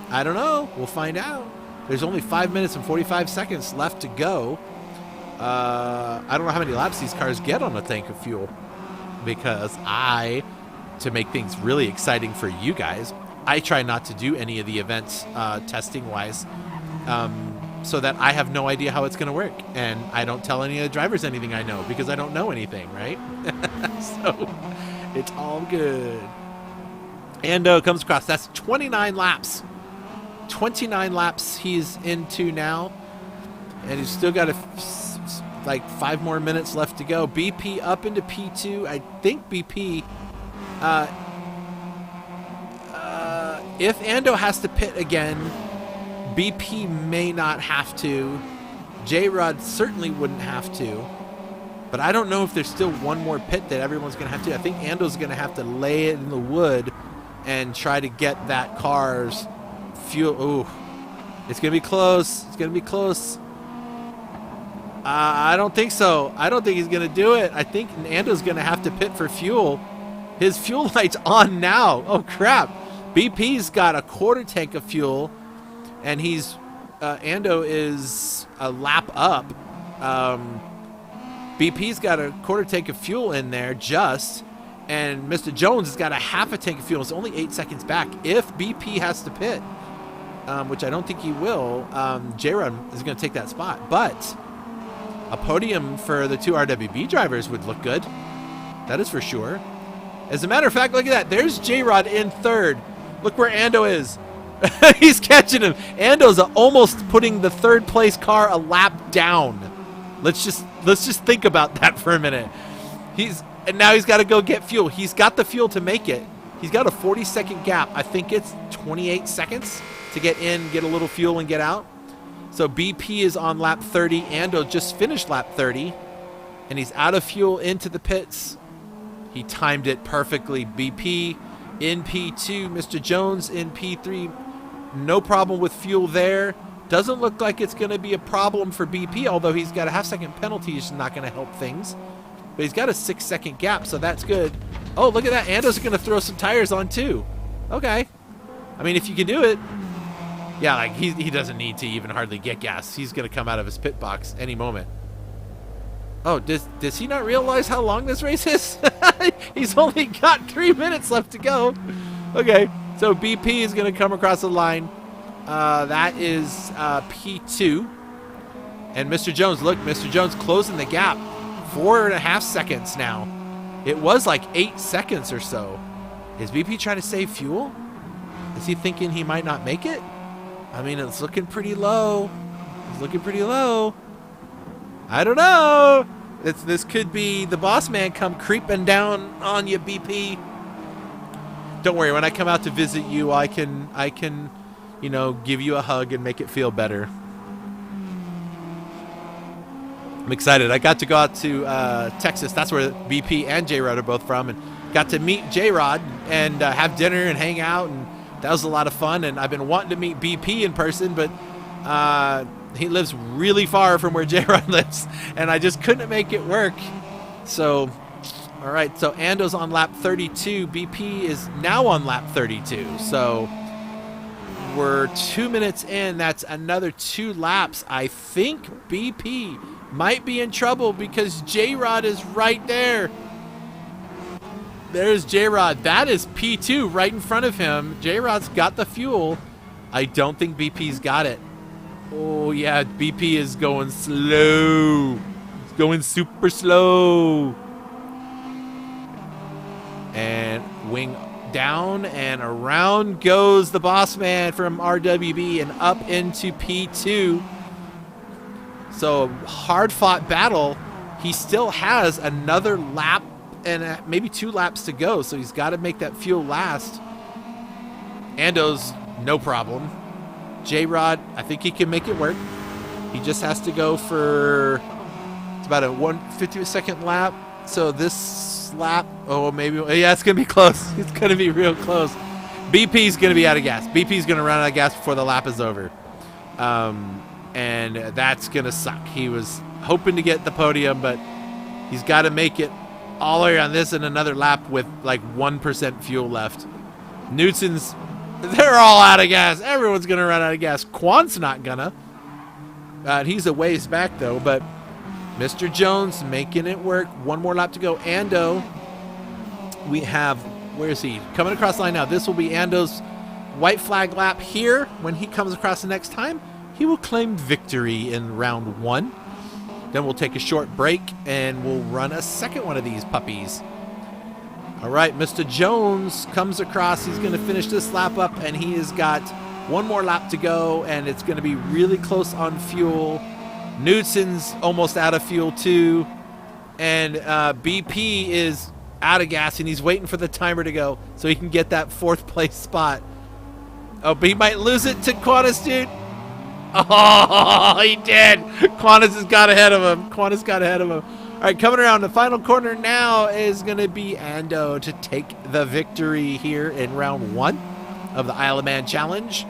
I don't know. We'll find out. There's only 5 minutes and 45 seconds left to go. I don't know how many laps these cars get on a tank of fuel, because to make things really exciting for you guys, I try not to do any of the events testing wise, so that I have no idea how it's going to work, and I don't tell any of the drivers anything I know, because I don't know anything, right? So it's all good. Ando comes across. That's 29 laps. 29 laps he's into now, and he's still got like 5 more minutes left to go. BP up into P2. I think BP, if Ando has to pit again, BP may not have to. J-Rod certainly wouldn't have to. But I don't know if there's still one more pit that everyone's going to have to. I think Ando's going to have to lay it in the wood and try to get that car's fuel. Ooh, it's going to be close. It's going to be close. I don't think so. I don't think he's going to do it. I think Ando's going to have to pit for fuel. His fuel light's on now. Oh, crap. BP's got a quarter tank of fuel, and Ando is a lap up. BP's got a quarter tank of fuel in there and Mr. Jones has got a half a tank of fuel. It's only 8 seconds back. If BP has to pit, which I don't think he will, J-Rod is going to take that spot. But a podium for the 2 RWB drivers would look good. That is for sure. As a matter of fact, look at that. There's J-Rod in 3rd. Look where Ando is. He's catching him. Ando's almost putting the 3rd place car a lap down. Let's just think about that for a minute. And now he's got to go get fuel. He's got the fuel to make it. He's got a 40-second gap. I think it's 28 seconds to get in, get a little fuel, and get out. So BP is on lap 30. Ando just finished lap 30, and he's out of fuel into the pits. He timed it perfectly. BP in P2. Mr. Jones in P3. No problem with fuel there. Doesn't look like it's going to be a problem for BP, although he's got a half-second penalty. It's not going to help things. But he's got a 6-second gap, so that's good. Oh, look at that. Ando's going to throw some tires on, too. Okay. I mean, if you can do it. Yeah, like he doesn't need to even hardly get gas. He's going to come out of his pit box any moment. Oh, does he not realize how long this race is? He's only got 3 minutes left to go. Okay, so BP is going to come across the line. That is P2. And Mr. Jones, look, Mr. Jones closing the gap. 4.5 seconds now. It was like 8 seconds or so. Is BP trying to save fuel? Is he thinking he might not make it? I mean, it's looking pretty low. It's looking pretty low. I don't know. This could be the boss man come creeping down on you, BP. Don't worry. When I come out to visit you, I can, give you a hug and make it feel better. I'm excited. I got to go out to Texas. That's where BP and J-Rod are both from, and got to meet J-Rod and have dinner and hang out, and that was a lot of fun. And I've been wanting to meet BP in person, but he lives really far from where J-Rod lives, and I just couldn't make it work. So, all right. So Ando's on lap 32. BP is now on lap 32. So we're 2 minutes in. That's another 2 laps. I think BP might be in trouble because J-Rod is right there. There's J-Rod. That is P2 right in front of him. J-Rod's got the fuel. I don't think BP's got it. Oh, yeah, BP is going slow. It's going super slow. And wing down and around goes the boss man from RWB and up into P2. So hard-fought battle he still has another lap and maybe 2 laps to go, so he's got to make that fuel last. Ando's no problem. J-Rod, I think he can make it work. He just has to go for, it's about a 150-second lap. So this lap, maybe, yeah, it's going to be close. It's going to be real close. BP's going to be out of gas. BP's going to run out of gas before the lap is over. And that's going to suck. He was hoping to get the podium, but he's got to make it all the way on this and another lap with like 1% fuel left. Knudsen's, they're all out of gas. Everyone's going to run out of gas. Quan's not going to. He's a ways back, though, but Mr. Jones making it work. 1 more lap to go. Ando, we have, where is he? Coming across the line now. This will be Ando's white flag lap here. When he comes across the next time, he will claim victory in round 1. Then we'll take a short break and we'll run a second one of these puppies. All right, Mr. Jones comes across. He's going to finish this lap up, and he has got 1 more lap to go, and it's going to be really close on fuel. Knudsen's almost out of fuel too, and BP is out of gas, and he's waiting for the timer to go so he can get that 4th place spot. Oh, but he might lose it to Qantas, dude. Oh, he did. Qantas has got ahead of him. All right, coming around the final corner now is going to be Ando to take the victory here in round 1 of the Isle of Man Challenge.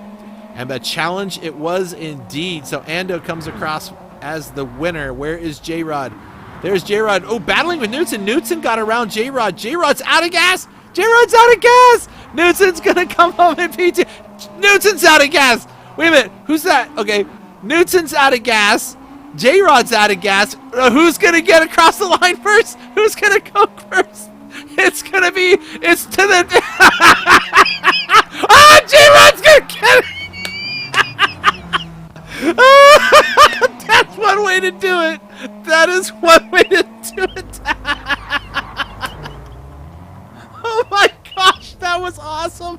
And the challenge it was indeed. So Ando comes across as the winner. Where is J-Rod? There's J-Rod. Oh, battling with Knudsen. Knudsen got around J-Rod. J-Rod's out of gas. J-Rod's out of gas. Knudsen's going to come home in P2. Knudsen's out of gas. Wait a minute. Who's that? Okay. Knudsen's out of gas. J-Rod's out of gas. Who's going to get across the line first? Who's going to go first? It's going to be, it's to the, oh, J-Rod's going to get it. That's one way to do it. That is one way to do it. Oh my gosh, that was awesome.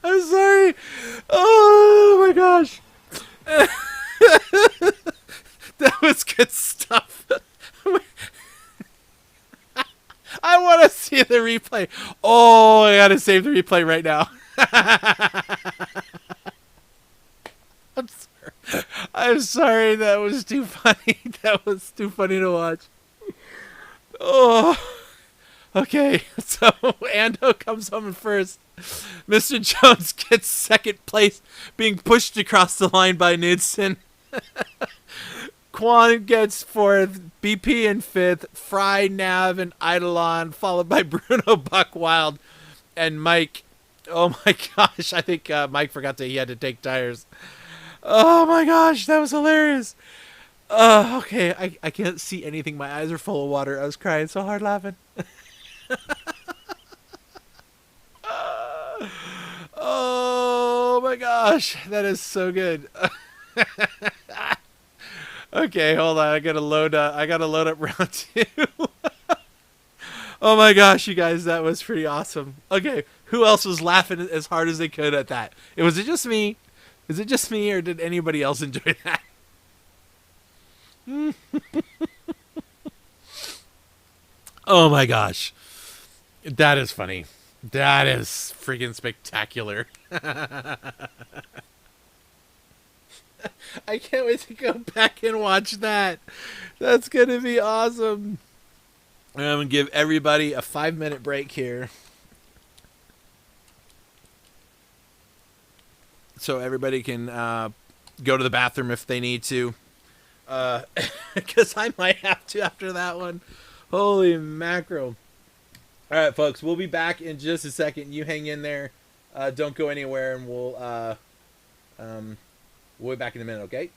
I'm sorry. Oh my gosh. That was good stuff. I want to see the replay. Oh, I got to save the replay right now. I'm sorry. That was too funny. That was too funny to watch. Oh, okay. So Ando comes home first. Mr. Jones gets 2nd place, being pushed across the line by Knudsen. Quan gets 4th, BP in 5th, Fry, Nav, and Eidolon, followed by Bruno Buckwild and Mike. Oh my gosh, I think Mike forgot that he had to take tires. Oh my gosh, that was hilarious. Okay, I can't see anything. My eyes are full of water. I was crying so hard laughing. Oh my gosh, that is so good. Okay, hold on. I gotta load up round 2. Oh my gosh, you guys, that was pretty awesome. Okay, who else was laughing as hard as they could at that? Was it just me? Is it just me, or did anybody else enjoy that? Oh my gosh. That is funny. That is freaking spectacular. I can't wait to go back and watch that. That's going to be awesome. I'm going to give everybody a 5-minute break here, so everybody can go to the bathroom if they need to. Because I might have to after that one. Holy mackerel. All right, folks, we'll be back in just a second. You hang in there. Don't go anywhere, and we'll be back in a minute, okay?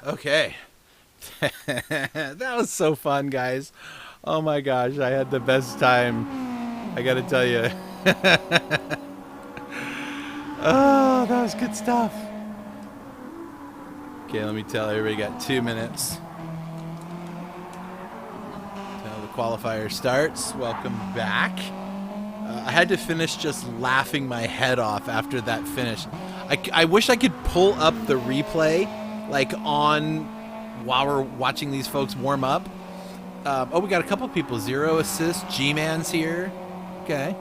Okay. That was so fun, guys. Oh my gosh, I had the best time. I gotta tell you. Oh, that was good stuff. Okay, let me tell everybody got 2 minutes till the qualifier starts. Welcome back. I had to finish just laughing my head off after that finish. I wish I could pull up the replay, like on while we're watching these folks warm up. Oh, we got a couple people. 0 assists. G-Man's here. Okay.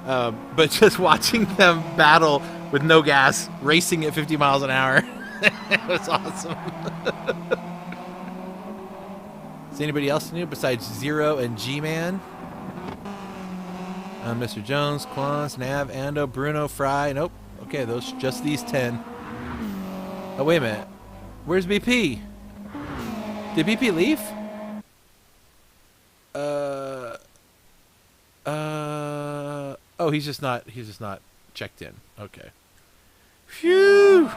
But just watching them battle with no gas, racing at 50 miles an hour, it was awesome. Is anybody else new besides 0 and G-Man? Mr. Jones, Quans, Nav, Ando, Bruno, Fry. Nope. Okay, those just these 10. Oh, wait a minute. Where's BP? Did BP leave? Oh, he's just not checked in. Okay. Phew.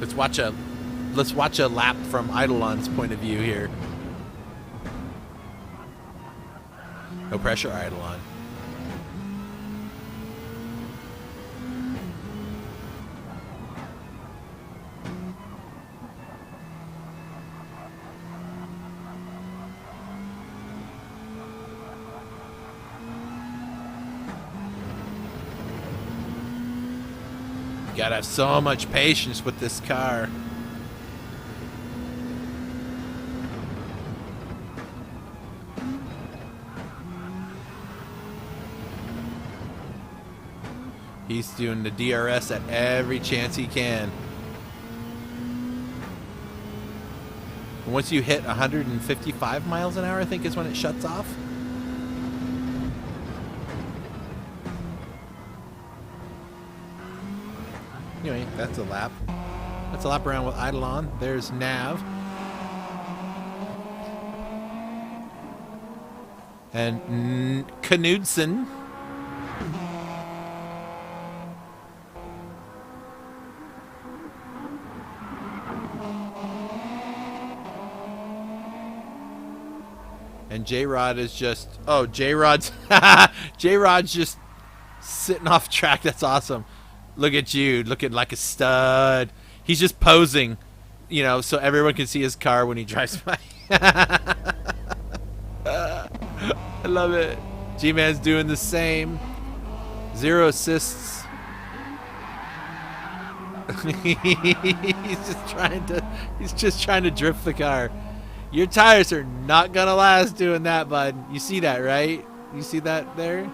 Let's watch a lap from Eidolon's point of view here. No pressure, Eidolon. You gotta have so much patience with this car. He's doing the DRS at every chance he can. Once you hit 155 miles an hour, I think is when it shuts off. Anyway, that's a lap. That's a lap around with Eidolon. There's Nav. And Knudsen. And J-Rod is just... Oh, J-Rod's... J-Rod's just sitting off track. That's awesome. Look at you, looking like a stud. He's just posing, you know, so everyone can see his car when he drives by. I love it. G-Man's doing the same. 0 assists. He's just trying to drift the car. Your tires are not gonna last doing that, bud. You see that, right? You see that there?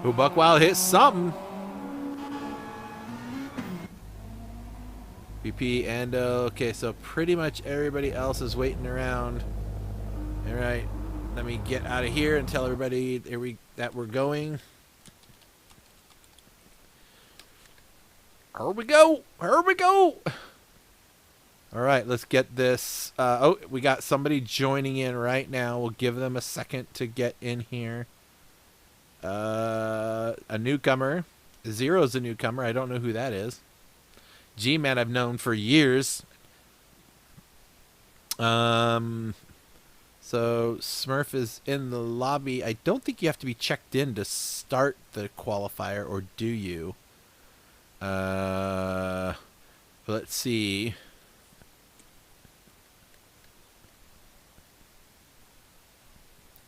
Oh, Buckwild hit something. BP, Ando. Okay, so pretty much everybody else is waiting around. All right, let me get out of here and tell everybody that we're going. Here we go. Here we go. All right, let's get this. Oh, we got somebody joining in right now. We'll give them a second to get in here. A newcomer. 0's a newcomer. I don't know who that is. G-Man I've known for years. So Smurf is in the lobby. I don't think you have to be checked in to start the qualifier, or do you? Let's see.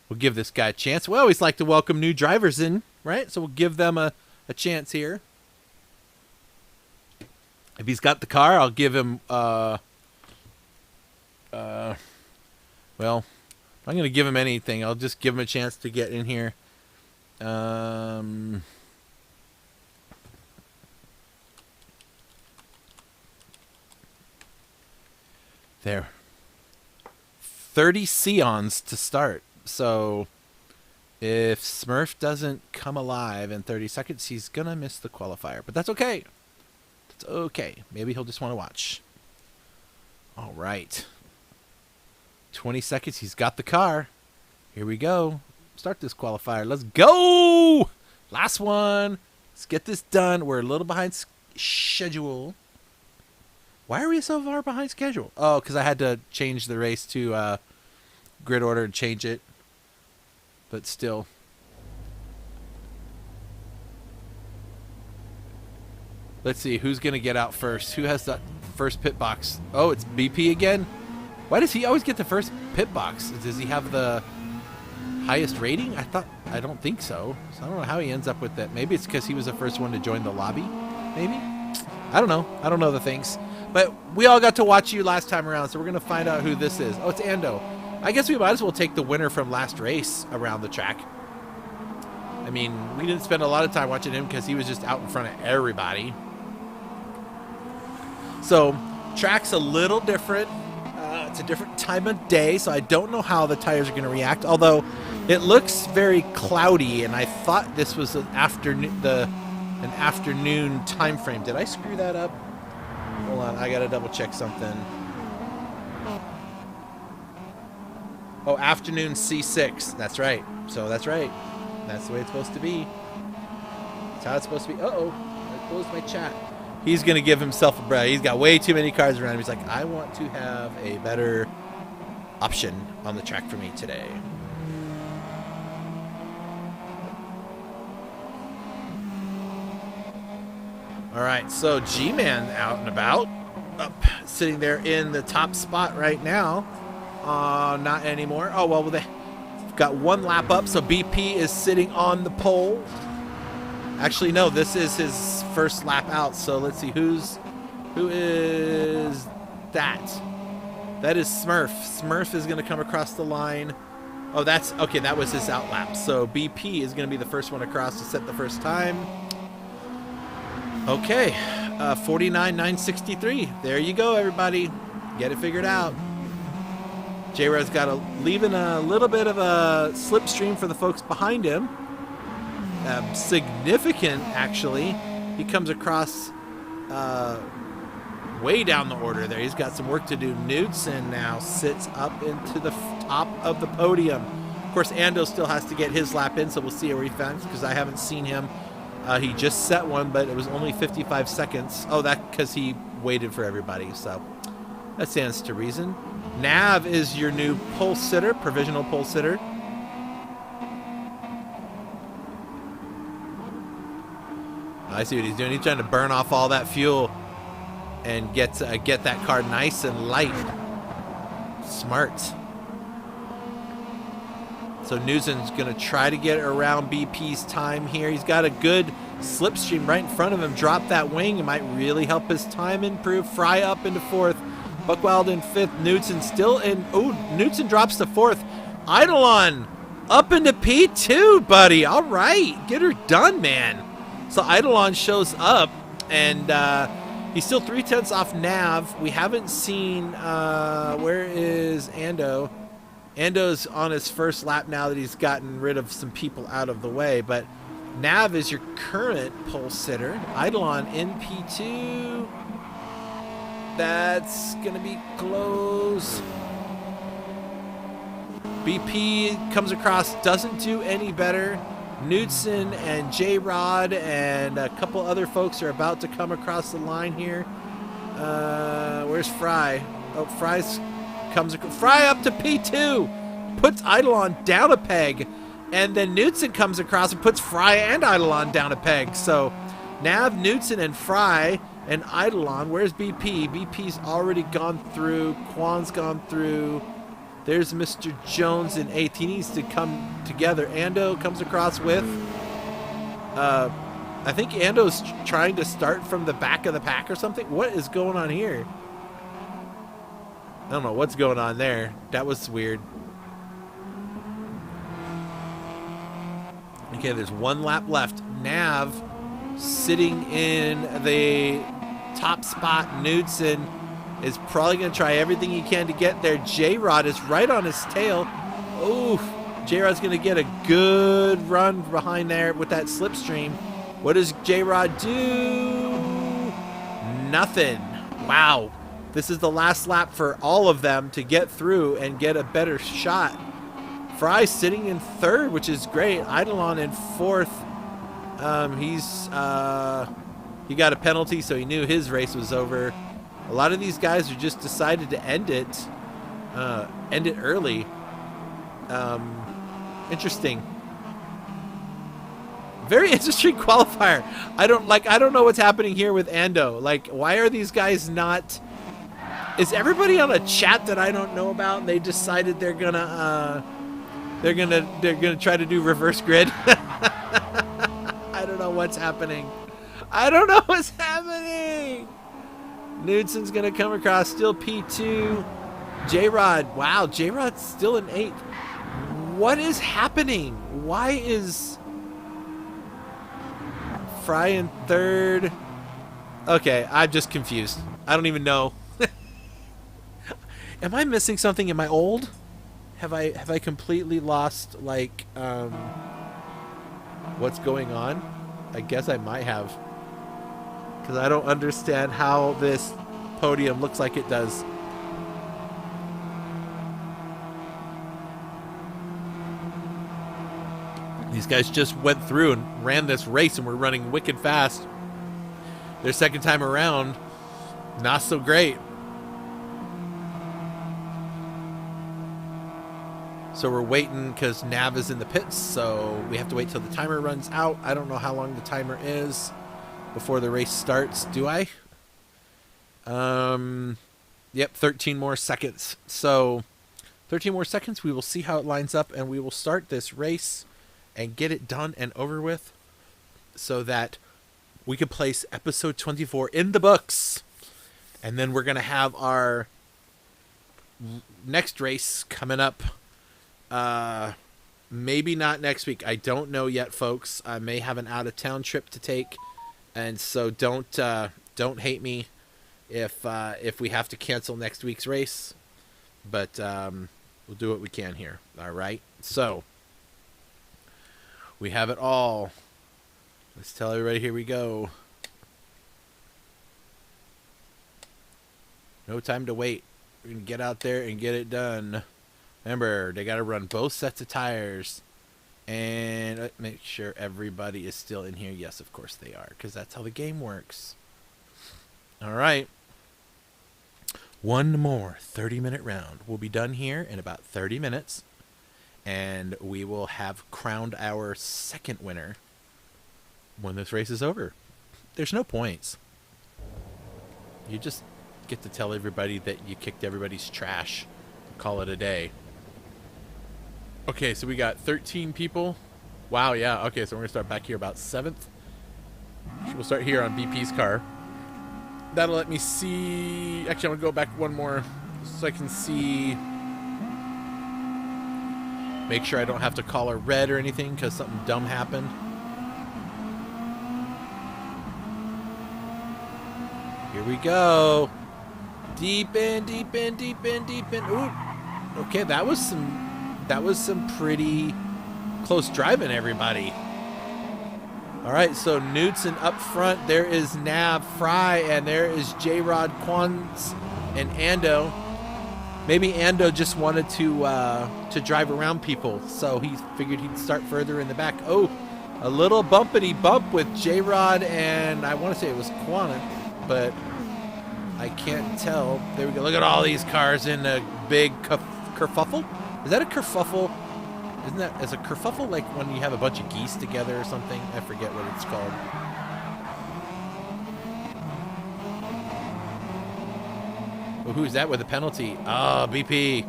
We'll give this guy a chance. We always like to welcome new drivers in, right? So we'll give them a chance here. If he's got the car, I'll give him, well, I'm not going to give him anything. I'll just give him a chance to get in here. There. 30 Sions to start. So if Smurf doesn't come alive in 30 seconds, he's going to miss the qualifier. But that's okay. That's okay. Maybe he'll just want to watch. All right. 20 seconds. He's got the car. Here we go. Start this qualifier. Let's go. Last one. Let's get this done. We're a little behind schedule. Why are we so far behind schedule? Oh, because I had to change the race to grid order and change it. But still. Let's see. Who's going to get out first? Who has the first pit box? Oh, it's BP again? Why does he always get the first pit box? Does he have the highest rating? I don't think so. So I don't know how he ends up with that. Maybe it's because he was the first one to join the lobby. Maybe? I don't know. I don't know the things. But we all got to watch you last time around, so we're going to find out who this is. Oh, it's Ando. I guess we might as well take the winner from last race around the track. I mean, we didn't spend a lot of time watching him because he was just out in front of everybody. So, track's a little different. It's a different time of day, so I don't know how the tires are going to react. Although, it looks very cloudy, and I thought this was an afternoon time frame. Did I screw that up? Hold on, I got to double check something. Oh, afternoon C6. That's right. So that's right. That's the way it's supposed to be. That's how it's supposed to be. Uh-oh. I closed my chat. He's going to give himself a break. He's got way too many cars around him. He's like, I want to have a better option on the track for me today. All right, so G-Man out and about. Up, sitting there in the top spot right now. Not anymore. Oh, well, they've got one lap up, so BP is sitting on the pole. Actually, no, this is his first lap out, so let's see who is that? That is Smurf. Smurf is going to come across the line. Oh, that's okay. That was his out lap. So BP is going to be the first one across to set the first time. Okay, 49.963. There you go, everybody. Get it figured out. J-Red's leaving a little bit of a slipstream for the folks behind him. Significant, actually. He comes across way down the order there. He's got some work to do. Knudsen now sits up into the top of the podium. Of course, Ando still has to get his lap in, so we'll see where he finds, because I haven't seen him. He just set one, but it was only 55 seconds. Oh, that because he waited for everybody, so that stands to reason. Nav is your new pole sitter, provisional pole sitter. I see what he's doing. He's trying to burn off all that fuel and get that car nice and light. Smart. So Newson's going to try to get around BP's time here. He's got a good slipstream right in front of him. Drop that wing. It might really help his time improve. Fry up into fourth. Buckwild in fifth. Knudsen still in. Oh, Knudsen drops to fourth. Eidolon up into P2, buddy. All right. Get her done, man. So Eidolon shows up, and he's still 0.3 off Nav. We haven't seen, where is Ando? Ando's on his first lap now that he's gotten rid of some people out of the way, but Nav is your current pole sitter. Eidolon in P2. That's going to be close. BP comes across, doesn't do any better. Knudsen and J-Rod and a couple other folks are about to come across the line here. Where's Fry? Oh, Fry up to P2. Puts Eidolon down a peg. And then Knudsen comes across and puts Fry and Eidolon down a peg. So Nav, Knudsen, and Fry and Eidolon. Where's BP? BP's already gone through. Kwan's gone through. There's Mr. Jones in eighth. He needs to come together. Ando comes across with. I think Ando's trying to start from the back of the pack or something. What is going on here? I don't know what's going on there. That was weird. Okay, there's one lap left. Nav sitting in the top spot. Knudsen is probably going to try everything he can to get there. J-Rod is right on his tail. Oof. J-Rod's going to get a good run behind there with that slipstream. What does J-Rod do? Nothing. Wow. This is the last lap for all of them to get through and get a better shot. Fry sitting in third, which is great. Eidolon in fourth. He got a penalty, so he knew his race was over. A lot of these guys are just decided to end it early. Interesting. Very interesting qualifier. I don't know what's happening here with Ando. Like, why are these guys not? Is everybody on a chat that I don't know about? And they decided they're gonna try to do reverse grid. I don't know what's happening. I don't know what's happening. Knudsen's gonna come across, still P2. J-Rod, wow, J-Rod's still in 8th. What is happening? Why is Fry in 3rd? Okay, I'm just confused. I don't even know. Am I missing something? Am I old? Have I completely lost, like, what's going on? I guess I might have. Because I don't understand how this podium looks like it does. These guys just went through and ran this race and were running wicked fast. Their second time around, not so great. So we're waiting because Nav is in the pits, so we have to wait till the timer runs out. I don't know how long the timer is before the race starts. Do I? Yep, 13 more seconds. So 13 more seconds, we will see how it lines up, and we will start this race and get it done and over with so that we can place episode 24 in the books. And then we're going to have our next race coming up. Maybe not next week. I don't know yet, folks. I may have an out-of-town trip to take, and so don't hate me if we have to cancel next week's race. But we'll do what we can here. All right. So we have it all. Let's tell everybody. Here we go. No time to wait. We're gonna get out there and get it done. Remember, they got to run both sets of tires. And make sure everybody is still in here. Yes, of course they are, because that's how the game works. All right. One more 30-minute round. We'll be done here in about 30 minutes. And we will have crowned our second winner when this race is over. There's no points. You just get to tell everybody that you kicked everybody's trash. Call it a day. Okay, so we got 13 people. Wow, yeah. Okay, so we're going to start back here about 7th. We'll start here on BP's car. That'll let me see. Actually, I'm going to go back one more so I can see. Make sure I don't have to call her red or anything because something dumb happened. Here we go. Deep in, deep in, deep in, deep in. Ooh. Okay, that was some pretty close driving, everybody. All right, so Knudsen up front. There is Nav, Fry, and there is J-Rod, Quans, and Ando. Maybe Ando just wanted to drive around people, so he figured he'd start further in the back. Oh, a little bumpity bump with J-Rod, and I want to say it was Quan, but I can't tell. There we go. Look at all these cars in a big kerfuffle. Is that a kerfuffle? Is a kerfuffle like when you have a bunch of geese together or something? I forget what it's called. Well, who's that with a penalty? Oh, BP.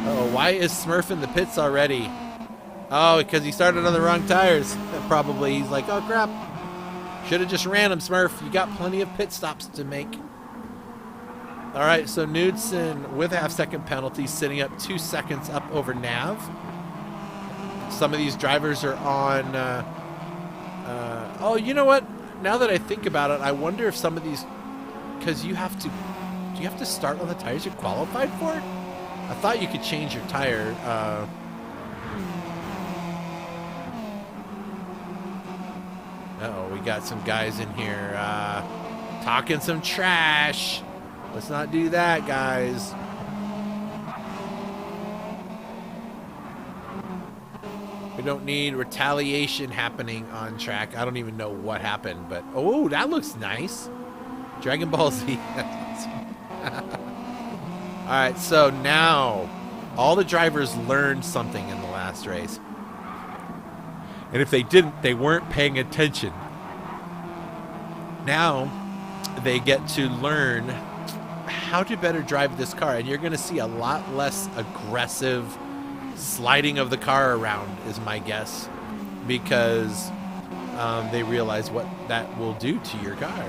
Oh, why is Smurf in the pits already? Oh, because he started on the wrong tires. Probably. He's like, oh, crap. Should have just ran him, Smurf. You got plenty of pit stops to make. All right, so Knudsen with a half-second penalty, sitting up 2 seconds up over Nav. Some of these drivers are on... oh, you know what? Now that I think about it, I wonder if some of these... Because you have to... Do you have to start on the tires you're qualified for? I thought you could change your tire. Uh-oh, we got some guys in here talking some trash. Let's not do that, guys. We don't need retaliation happening on track. I don't even know what happened, but oh, that looks nice. Dragon Ball Z. All right, so now all the drivers learned something in the last race. And if they didn't, they weren't paying attention. Now they get to learn how to better drive this car, and you're going to see a lot less aggressive sliding of the car around, is my guess, because they realize what that will do to your car.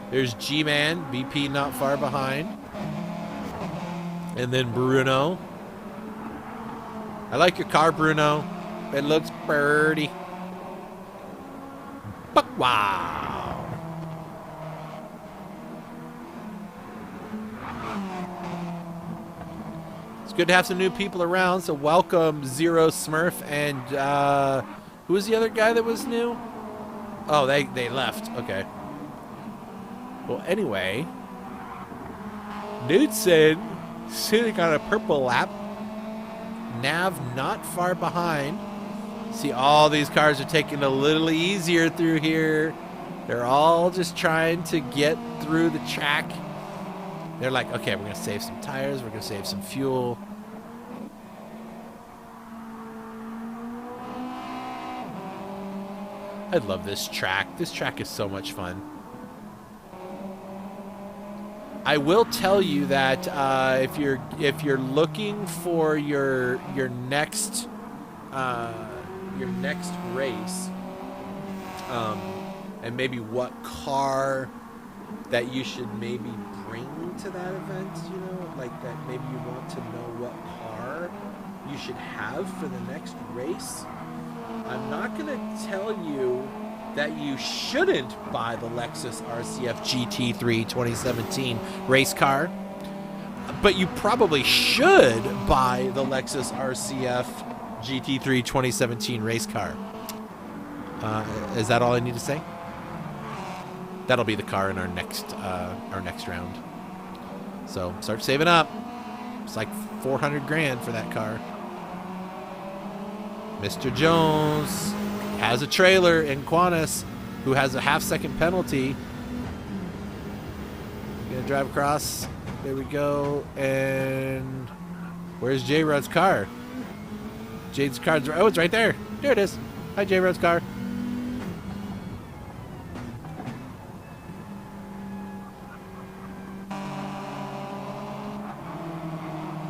There's G-Man, BP not far behind, and then Bruno. I like your car, Bruno. It looks pretty. But wow. It's good to have some new people around, so welcome Zero Smurf and who was the other guy that was new? Oh, they left. Okay. Well, anyway, Knudsen sitting on a purple lap. Nav not far behind. See, all these cars are taking a little easier through here. They're all just trying to get through the track. They're like, okay, we're going to save some tires. We're going to save some fuel. I love this track. This track is so much fun. I will tell you that if you're looking for your next race, and maybe what car that you should maybe bring to that event, you know, like that maybe you want to know what car you should have for the next race. I'm not going to tell you that you shouldn't buy the Lexus RCF GT3 2017 race car, but you probably should buy the Lexus RCF GT3 2017 race car. Is that all I need to say? That'll be the car in our next round. So start saving up. It's like 400 grand for that car. Mr. Jones has a trailer in Qantas who has a half-second penalty. Gonna drive across. There we go. And where's J-Rod's car? Jade's car's oh, it's right there. There it is. Hi, J-Rod's car.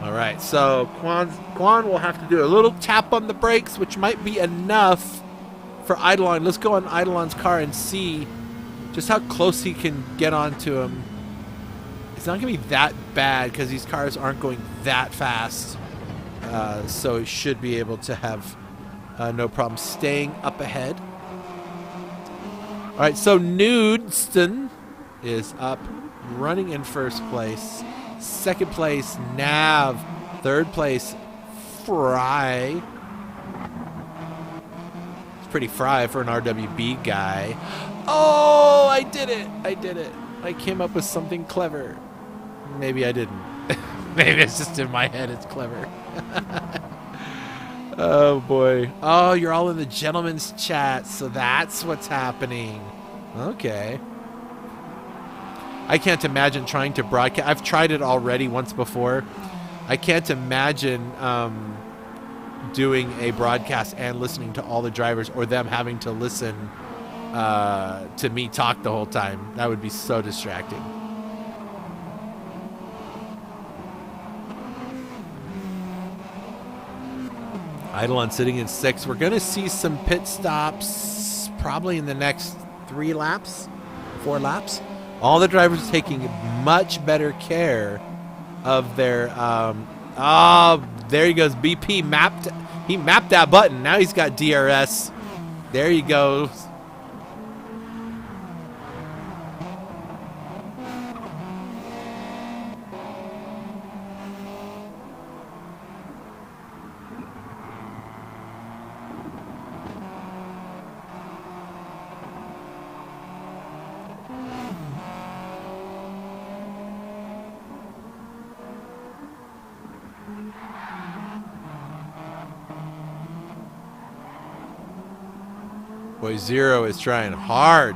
All right, so Quan will have to do a little tap on the brakes, which might be enough for Eidolon. Let's go on Eidolon's car and see just how close he can get onto him. It's not going to be that bad because these cars aren't going that fast. So it should be able to have no problem staying up ahead. All right, so Knudsen is up, running in first place. Second place, Nav. Third place, Fry. It's pretty Fry for an RWB guy. Oh, I did it. I did it. I came up with something clever. Maybe I didn't. Maybe it's just in my head. It's clever. Oh, boy. Oh, you're all in the gentleman's chat, so that's what's happening. Okay. I can't imagine trying to broadcast. I've tried it already once before. I can't imagine doing a broadcast and listening to all the drivers or them having to listen to me talk the whole time. That would be so distracting. Eidolon sitting in 6th. We're going to see some pit stops probably in the next 4 laps. All the drivers are taking much better care of their there he goes. BP mapped. He mapped that button. Now he's got DRS. There he goes. Boy, Zero is trying hard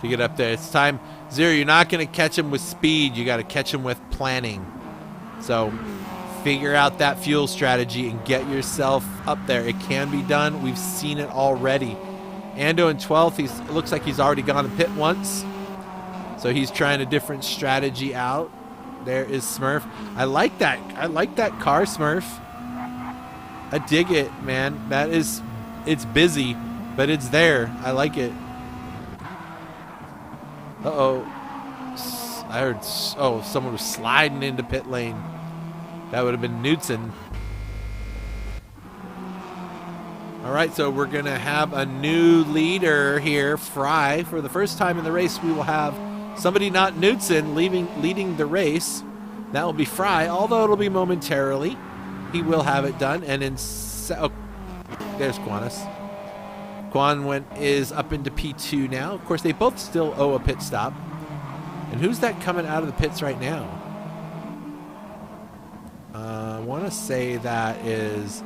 to get up there. It's time. Zero, you're not going to catch him with speed. You got to catch him with planning. So figure out that fuel strategy and get yourself up there. It can be done. We've seen it already. Ando in 12th. It looks like he's already gone to pit once. So he's trying a different strategy out. There is Smurf. I like that. I like that car, Smurf. I dig it, man. It's busy, but it's there. I like it. Uh-oh. I heard, someone was sliding into pit lane. That would have been Knudsen. All right, so we're going to have a new leader here, Fry. For the first time in the race, we will have somebody not Knudsen leading the race. That will be Fry, although it'll be momentarily. He will have it done. And in there's Quanis. Quan is up into P2 now. Of course, they both still owe a pit stop. And who's that coming out of the pits right now? I want to say that is...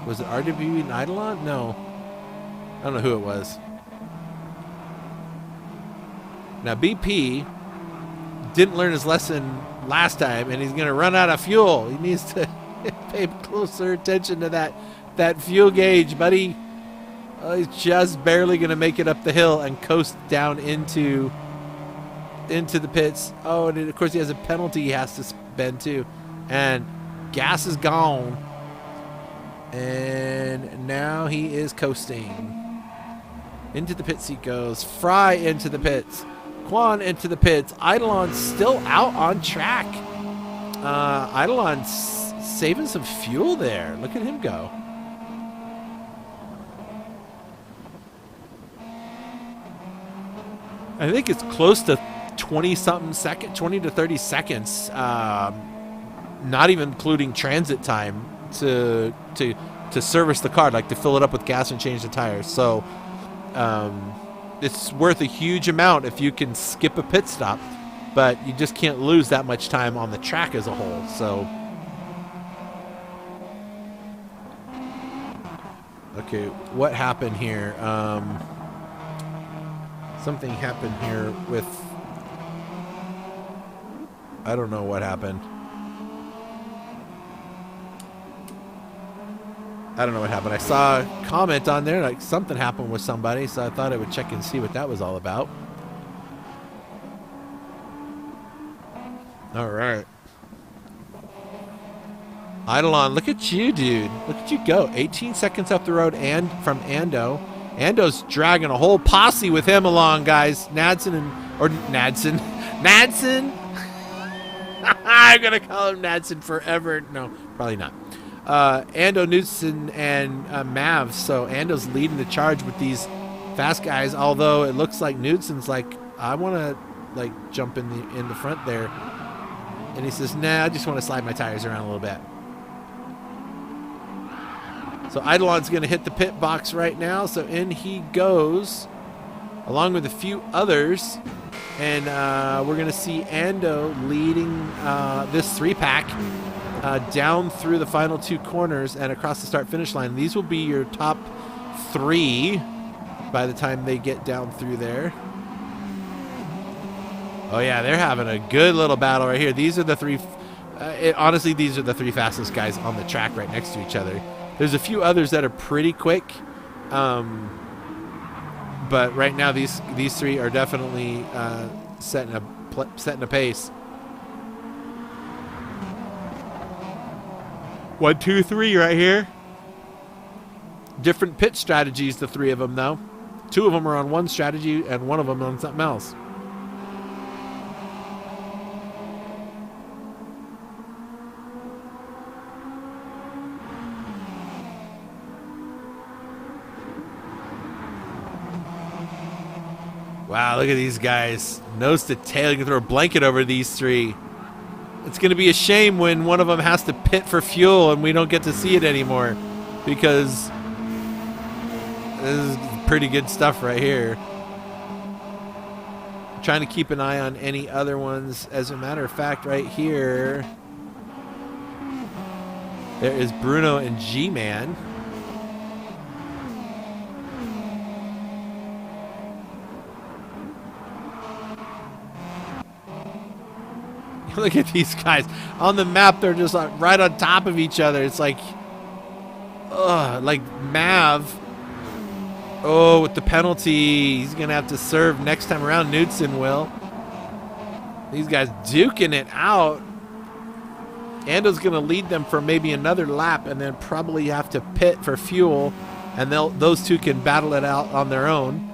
was it RWB and Eidolon? No. I don't know who it was. Now, BP didn't learn his lesson last time, and he's going to run out of fuel. He needs to pay closer attention to that fuel gauge, buddy. He's just barely going to make it up the hill and coast down into the pits. Oh, and of course he has a penalty he has to spend too. And gas is gone. And now he is coasting. Into the pits he goes. Fry into the pits. Quan into the pits. Eidolon still out on track. Eidolon's saving some fuel there. Look at him go. I think it's close to 20-something seconds, 20 to 30 seconds, not even including transit time to service the car, like to fill it up with gas and change the tires. So it's worth a huge amount if you can skip a pit stop, but you just can't lose that much time on the track as a whole. So, okay, what happened here? Something happened here with... I don't know what happened. I don't know what happened. I saw a comment on there like something happened with somebody, so I thought I would check and see what that was all about. All right. Eidolon, look at you, dude. Look at you go. 18 seconds up the road and from Ando. Ando's dragging a whole posse with him along, guys. Nadsen. I'm going to call him Nadsen forever. No, probably not. Ando, Knudsen, and Mav. So Ando's leading the charge with these fast guys, although it looks like Knudsen's like, I want to like jump in the front there. And he says, nah, I just want to slide my tires around a little bit. So Eidolon's going to hit the pit box right now. So in he goes, along with a few others. And we're going to see Ando leading this three-pack down through the final two corners and across the start-finish line. These will be your top three by the time they get down through there. Oh, yeah, they're having a good little battle right here. These are the three... honestly, these are the three fastest guys on the track right next to each other. There's a few others that are pretty quick. But right now, these three are definitely setting a pace. 1, 2, 3 right here. Different pit strategies, the three of them, though. 2 of them are on one strategy, and 1 of them on something else. Wow, look at these guys. Nose to tail. You can throw a blanket over these three. It's going to be a shame when one of them has to pit for fuel and we don't get to see it anymore, because this is pretty good stuff right here. I'm trying to keep an eye on any other ones. As a matter of fact, right here, there is Bruno and G-Man. Look at these guys. On the map, they're just like right on top of each other. It's like, like Mav. Oh, with the penalty, he's going to have to serve next time around. Knudsen will. These guys duking it out. Ando's going to lead them for maybe another lap and then probably have to pit for fuel. And those two can battle it out on their own.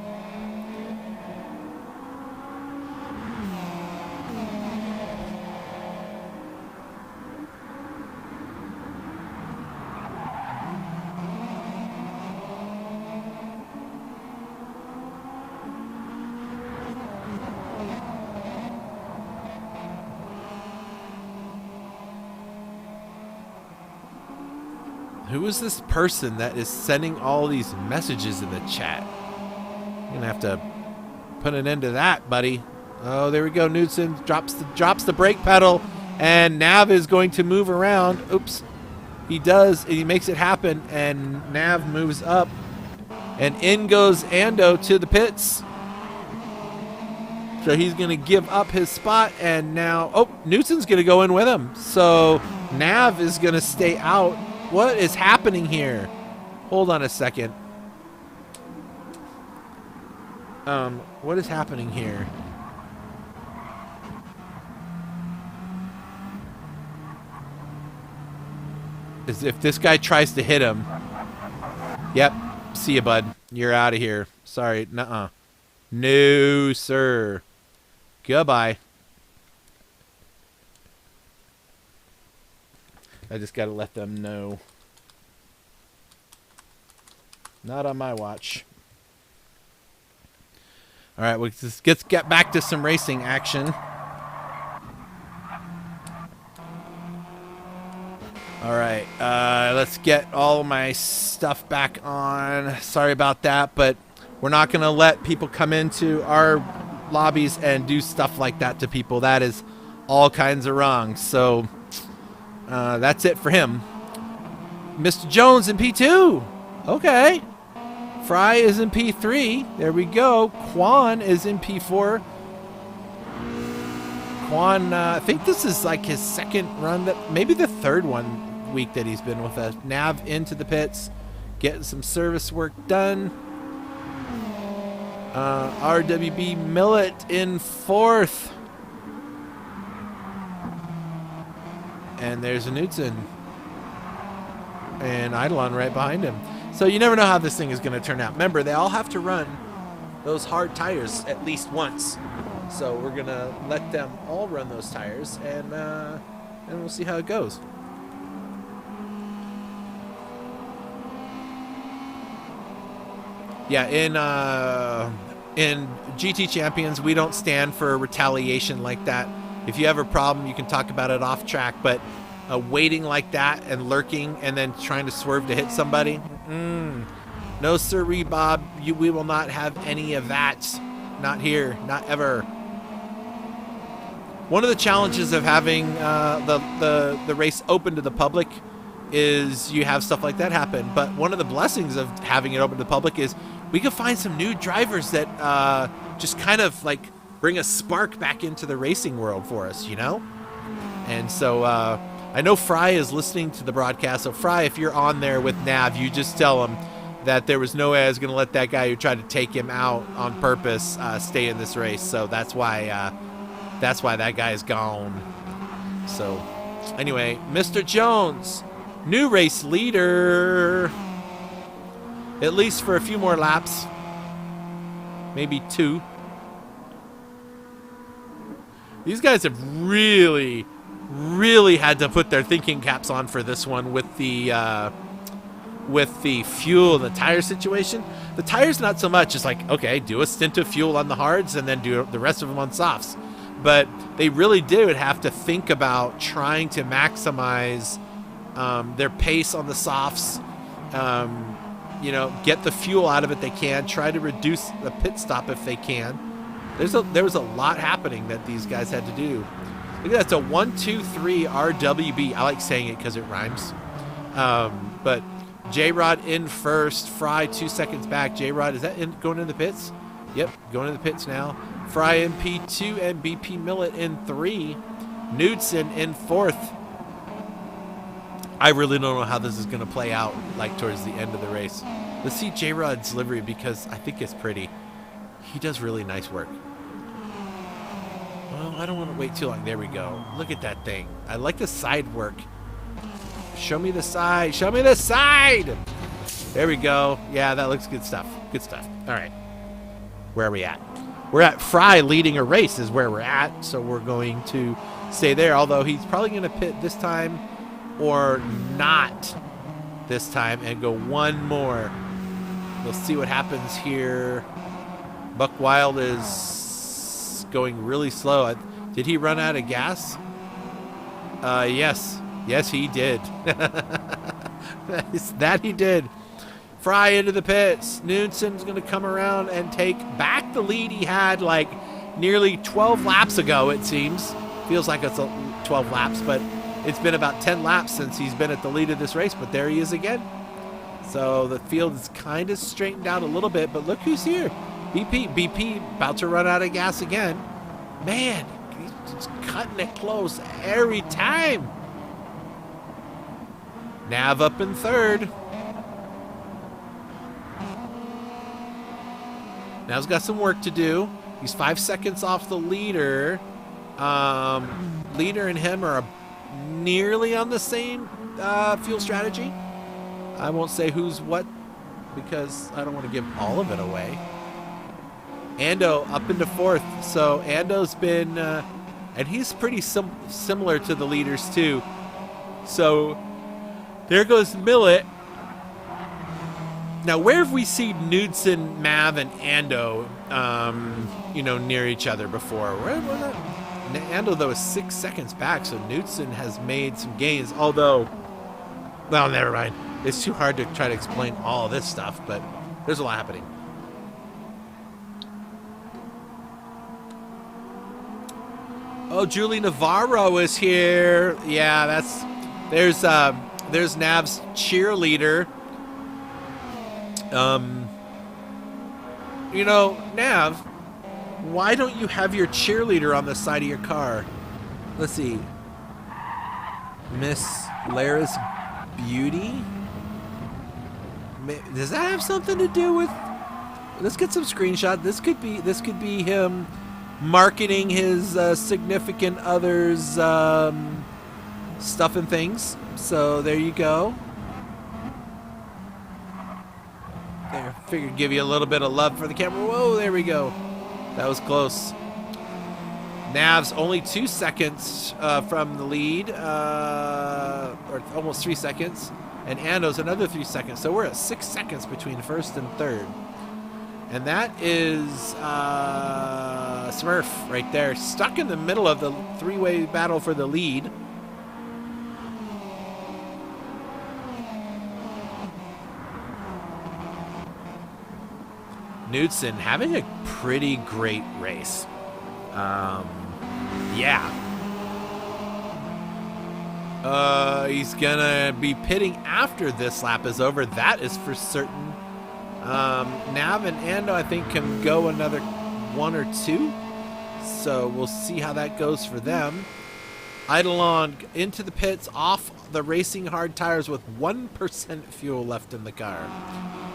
Who is this person that is sending all these messages in the chat? You're going to have to put an end to that, buddy. Oh, there we go. Knudsen drops the brake pedal, and Nav is going to move around. Oops. He does, and he makes it happen, and Nav moves up. And in goes Ando to the pits. So he's going to give up his spot, and now... Oh, Knudsen's going to go in with him. So Nav is going to stay out. What is happening here? Hold on a second. What is happening here? As if this guy tries to hit him. Yep. See ya, bud. You're out of here. Sorry. Nuh-uh. No, sir. Goodbye. I just got to let them know. Not on my watch. All right, let's get back to some racing action. All right, let's get all my stuff back on. Sorry about that, but we're not going to let people come into our lobbies and do stuff like that to people. That is all kinds of wrong. So... that's it for him. Mr. Jones in P2. Okay. Fry is in P3. There we go. Quan is in P4. Quan, I think this is like his second run, maybe the third week that he's been with us. Nav into the pits, getting some service work done. RWB Millet in fourth. And there's a Knudsen. And Eidolon right behind him. So you never know how this thing is going to turn out. Remember, they all have to run those hard tires at least once. So we're going to let them all run those tires, and we'll see how it goes. Yeah, in GT Champions, we don't stand for retaliation like that. If you have a problem, you can talk about it off track, but waiting like that and lurking and then trying to swerve to hit somebody, no sirree, Bob. We will not have any of that. Not here, not ever. One of the challenges of having the race open to the public is you have stuff like that happen. But one of the blessings of having it open to the public is we can find some new drivers that just kind of like bring a spark back into the racing world for us, you know? And so I know Fry is listening to the broadcast. So Fry, if you're on there with Nav, you just tell him that there was no way I was going to let that guy who tried to take him out on purpose stay in this race. So that's why that guy is gone. So anyway, Mr. Jones, new race leader, at least for a few more laps, maybe 2. These guys have really had to put their thinking caps on for this one with the fuel and the tire situation. The tires not so much. It's like, okay, do a stint of fuel on the hards and then do the rest of them on softs. But they really did have to think about trying to maximize their pace on the softs, get the fuel out of it they can, try to reduce the pit stop if they can. There was a lot happening that these guys had to do. Look at that. It's a 1-2-3 RWB. I like saying it because it rhymes. But J-Rod in first. Fry 2 seconds back. J-Rod, is that going into the pits? Yep, going into the pits now. Fry in P2 and BP Millet in 3. Knudsen in 4th. I really don't know how this is going to play out, like, towards the end of the race. Let's see J-Rod's livery because I think it's pretty. He does really nice work. Well, I don't want to wait too long. There we go. Look at that thing. I like the side work. Show me the side. Show me the side. There we go. Yeah, that looks good stuff. Good stuff. All right. Where are we at? We're at Fry leading a race is where we're at. So we're going to stay there. Although he's probably going to pit this time or not this time and go one more. We'll see what happens here. Buck Wild is going really slow. Did he run out of gas? Yes. Yes, he did. that he did. Fry into the pits. Knudsen's going to come around and take back the lead he had like nearly 12 laps ago, it seems. Feels like it's 12 laps, but it's been about 10 laps since he's been at the lead of this race, but there he is again. So the field is kind of straightened out a little bit, but look who's here. BP about to run out of gas again. Man, he's cutting it close every time. Nav up in 3rd. Nav's got some work to do. He's 5 seconds off the leader. Leader and him are nearly on the same fuel strategy. I won't say who's what because I don't want to give all of it away. Ando up into 4th. So Ando's been, and he's pretty similar to the leaders too. So there goes Millet. Now, where have we seen Knudsen, Mav, and Ando, near each other before? Where was that? Ando, though, is 6 seconds back, so Knudsen has made some gains, although, well, never mind. It's too hard to try to explain all of this stuff, but there's a lot happening. Oh, Julie Navarro is here. Yeah, there's Nav's cheerleader. Nav, why don't you have your cheerleader on the side of your car? Let's see. Miss Lara's Beauty? Does that have something to do with... Let's get some screenshot. This could be him marketing his significant other's stuff and things. So there you go. There, figured give you a little bit of love for the camera. Whoa, there we go. That was close. Nav's only 2 seconds from the lead, or almost 3 seconds, and Ando's another 3 seconds. So we're at 6 seconds between 1st and 3rd. And that is Smurf right there, stuck in the middle of the three-way battle for the lead. Knudsen having a pretty great race. He's gonna be pitting after this lap is over. That is for certain. Nav and Ando, I think, can go another 1 or 2. So we'll see how that goes for them. Eidolon into the pits off the racing hard tires with 1% fuel left in the car.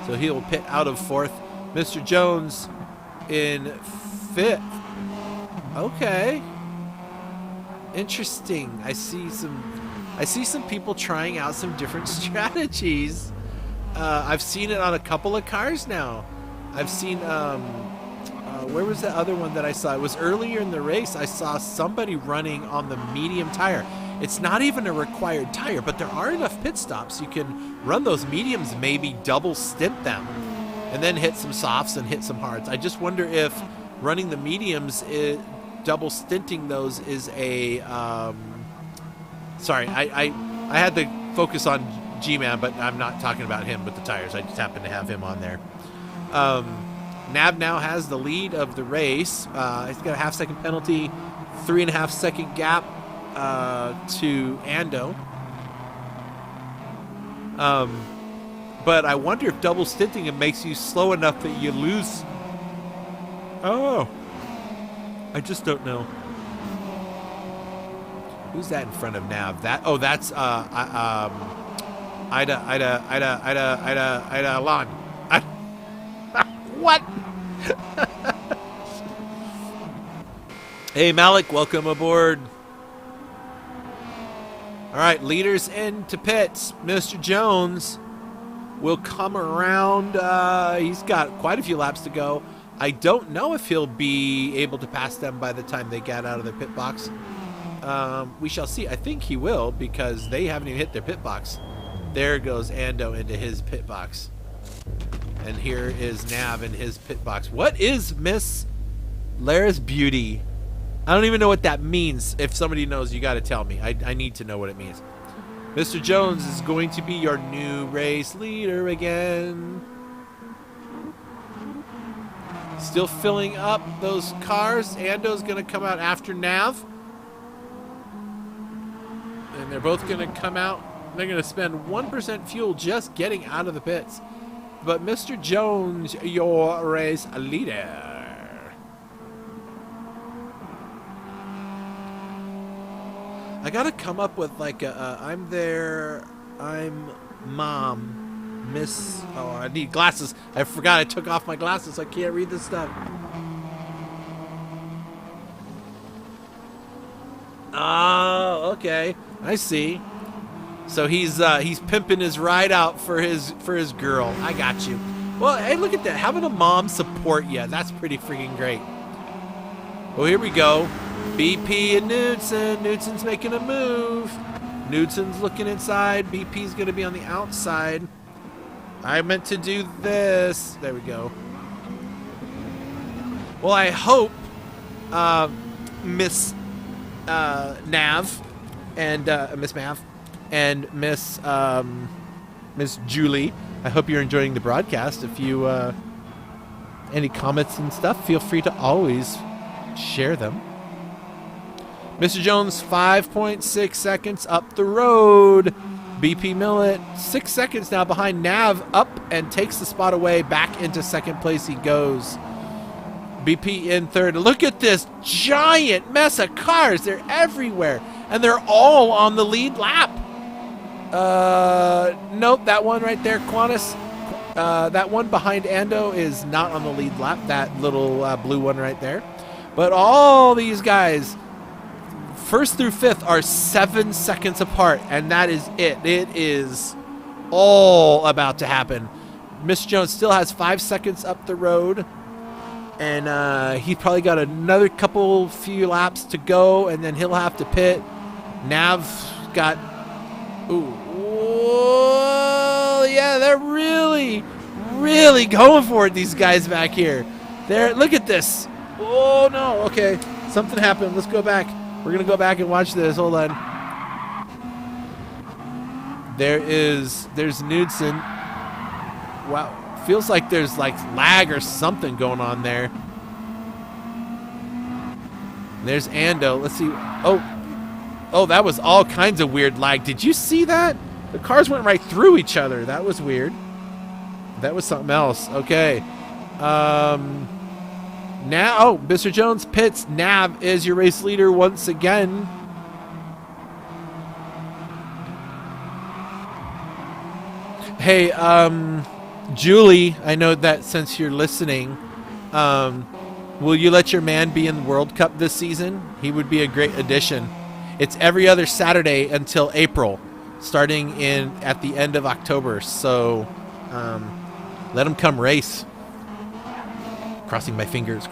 So he will pit out of 4th. Mr. Jones in 5th. Okay. Interesting. I see some people trying out some different strategies. I've seen it on a couple of cars now. I've seen where was the other one that I saw? It was earlier in the race. I saw somebody running on the medium tire. It's not even a required tire, but there are enough pit stops. You can run those mediums, maybe double stint them, and then hit some softs and hit some hards. I just wonder if running the mediums, double stinting those is a... sorry, I had to focus on G-Man, but I'm not talking about him with the tires. I just happen to have him on there. Nav now has the lead of the race. He's got a half-second penalty, 3.5-second gap to Ando. But I wonder if double stinting it makes you slow enough that you lose. Oh, I just don't know. Who's that in front of Nav? That's Ida Lon. What? Hey, Malik, welcome aboard. All right, leaders into pits. Mr. Jones will come around. He's got quite a few laps to go. I don't know if he'll be able to pass them by the time they get out of their pit box. We shall see. I think he will because they haven't even hit their pit box. There goes Ando into his pit box. And here is Nav in his pit box. What is Miss Lara's Beauty? I don't even know what that means. If somebody knows, you got to tell me. I need to know what it means. Mr. Jones is going to be your new race leader again. Still filling up those cars. Ando's going to come out after Nav. And they're both going to come out. They're going to spend 1% fuel just getting out of the pits. But Mr. Jones, your race leader. I got to come up with like I'm there, I'm mom, miss. Oh, I need glasses. I forgot I took off my glasses. I can't read this stuff. Oh, okay. I see. So he's pimping his ride out for his girl. I got you. Well, hey, look at that. Having a mom support you. That's pretty freaking great. Well, here we go. BP and Knudsen. Knudsen's making a move. Knudsen's looking inside. BP's going to be on the outside. I meant to do this. There we go. Well, I hope Miss Nav and Miss Mav and Miss Julie, I hope you're enjoying the broadcast. If you any comments and stuff, feel free to always share them. Mr. Jones, 5.6 seconds up the road. BP Millet, 6 seconds now behind Nav, up and takes the spot away. Back into second place he goes. BP in third. Look at this giant mess of cars. They're everywhere. And they're all on the lead lap. Nope, that one right there, Qantas. That one behind Ando is not on the lead lap. That little blue one right there. But all these guys, first through fifth, are 7 seconds apart, and that is it. It is all about to happen. Mr. Jones still has 5 seconds up the road, and he probably got another few laps to go, and then he'll have to pit. Nav's got... Ooh. Whoa, yeah, they're really, really going for it, these guys back here. Look at this. Oh, no. Okay, something happened. Let's go back. We're going to go back and watch this. Hold on. There's Knudsen. Wow. Feels like there's like lag or something going on there. There's Ando. Let's see. Oh, that was all kinds of weird lag. Did you see that? The cars went right through each other. That was weird. That was something else. Okay. Now, Mr. Jones pits. Nav is your race leader once again. Hey, Julie, I know that since you're listening, will you let your man be in the World Cup this season? He would be a great addition. It's every other Saturday until April, starting at the end of October. So let him come race. Crossing my fingers.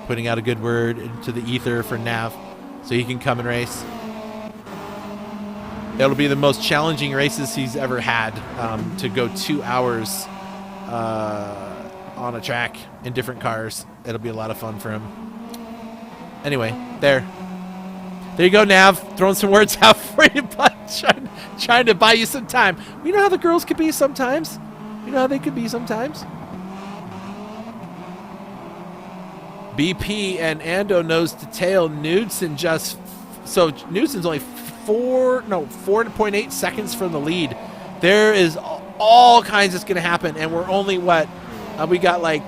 Putting out a good word into the ether for Nav so he can come and race. It'll be the most challenging races he's ever had, to go 2 hours on a track in different cars. It'll be a lot of fun for him. Anyway, there you go, Nav. Throwing some words out for you, but trying to buy you some time. You know how the girls could be sometimes. You know how they could be sometimes. BP and Ando nose to tail. Knudsen Knudsen's only 4.8 seconds from the lead. There is all kinds that's going to happen, and we're only we got like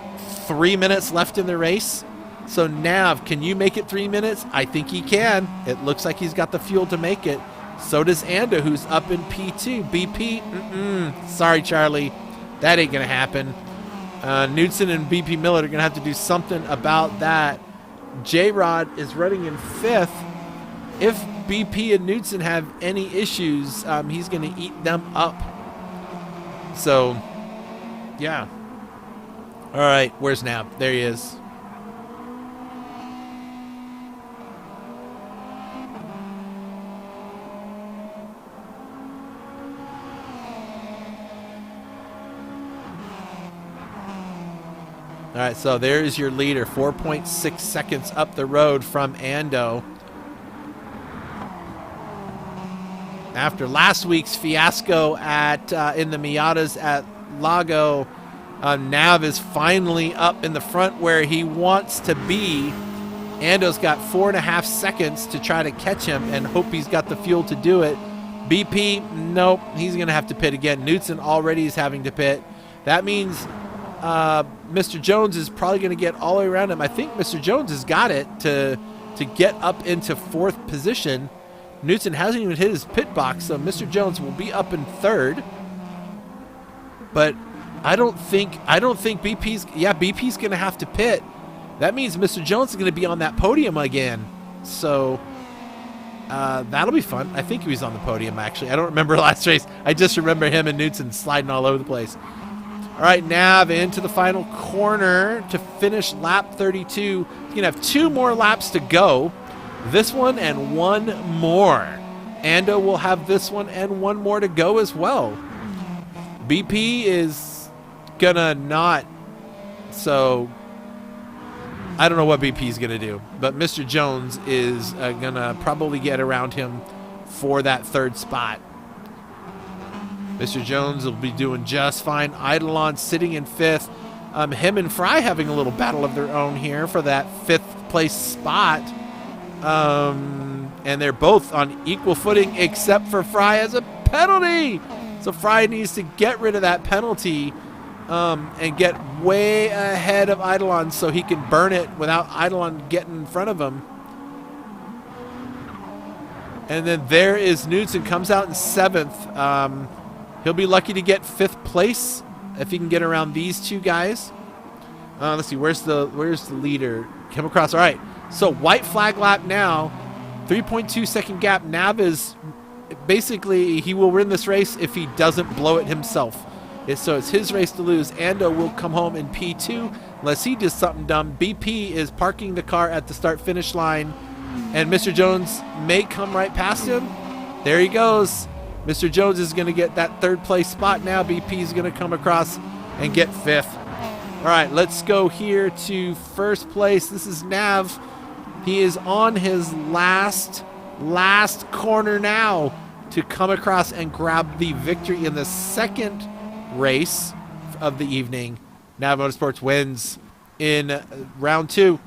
3 minutes left in the race. So Nav, can you make it 3 minutes? I think he can. It looks like he's got the fuel to make it. So does Ando, who's up in P2. BP, sorry, Charlie. That ain't going to happen. Knudsen and BP Millet are going to have to do something about that. J-Rod is running in 5th. If BP and Knudsen have any issues, he's going to eat them up. So, yeah. All right, where's Nav? There he is. All right, so there's your leader, 4.6 seconds up the road from Ando. After last week's fiasco at in the Miatas at Lago, Nav is finally up in the front where he wants to be. Ando's got 4.5 seconds to try to catch him and hope he's got the fuel to do it. BP, nope, he's going to have to pit again. Knudsen already is having to pit. That means Mr. Jones is probably going to get all the way around him. I think Mr. Jones has got it to get up into 4th position. Knudsen hasn't even hit his pit box, so Mr. Jones will be up in 3rd. But I don't think BP's going to have to pit. That means Mr. Jones is going to be on that podium again. So that'll be fun. I think he was on the podium, actually. I don't remember last race. I just remember him and Knudsen sliding all over the place. All right, Nav into the final corner to finish lap 32. He's going to have 2 more laps to go. This one and 1 more. Ando will have this one and 1 more to go as well. BP is going to not. So I don't know what BP is going to do. But Mr. Jones is going to probably get around him for that 3rd spot. Mr. Jones will be doing just fine. Eidolon sitting in 5th. Him and Fry having a little battle of their own here for that 5th place spot. And they're both on equal footing except for Fry has a penalty. So Fry needs to get rid of that penalty and get way ahead of Eidolon so he can burn it without Eidolon getting in front of him. And then there is Knudsen, comes out in 7th. He'll be lucky to get 5th place if he can get around these 2 guys. Let's see, where's the leader? Come across. All right, so white flag lap now, 3.2 second gap. Nav is basically, he will win this race if he doesn't blow it himself. So it's his race to lose. Ando will come home in P2 unless he does something dumb. BP is parking the car at the start finish line, and Mr. Jones may come right past him. There he goes. Mr. Jones is going to get that 3rd place spot now. BP is going to come across and get 5th. All right, let's go here to 1st place. This is Nav. He is on his last corner now to come across and grab the victory in the 2nd race of the evening. Nav Motorsports wins in round 2.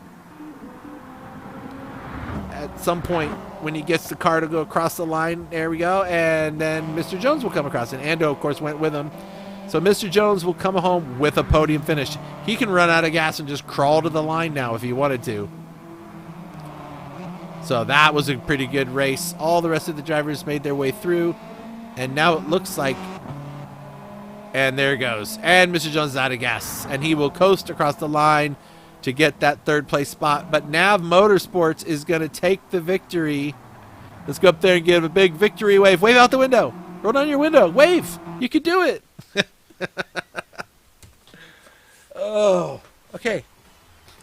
At some point, when he gets the car to go across the line, there we go, and then Mr. Jones will come across, and Ando, of course, went with him. So Mr. Jones will come home with a podium finish. He can run out of gas and just crawl to the line now if he wanted to. So that was a pretty good race. All the rest of the drivers made their way through, and now it looks like, and there it goes, and Mr. Jones is out of gas, and he will coast across the line to get that 3rd place spot. But Nav Motorsports is going to take the victory. Let's go up there and give a big victory wave. Wave out the window. Roll down your window. Wave. You can do it. Oh, okay.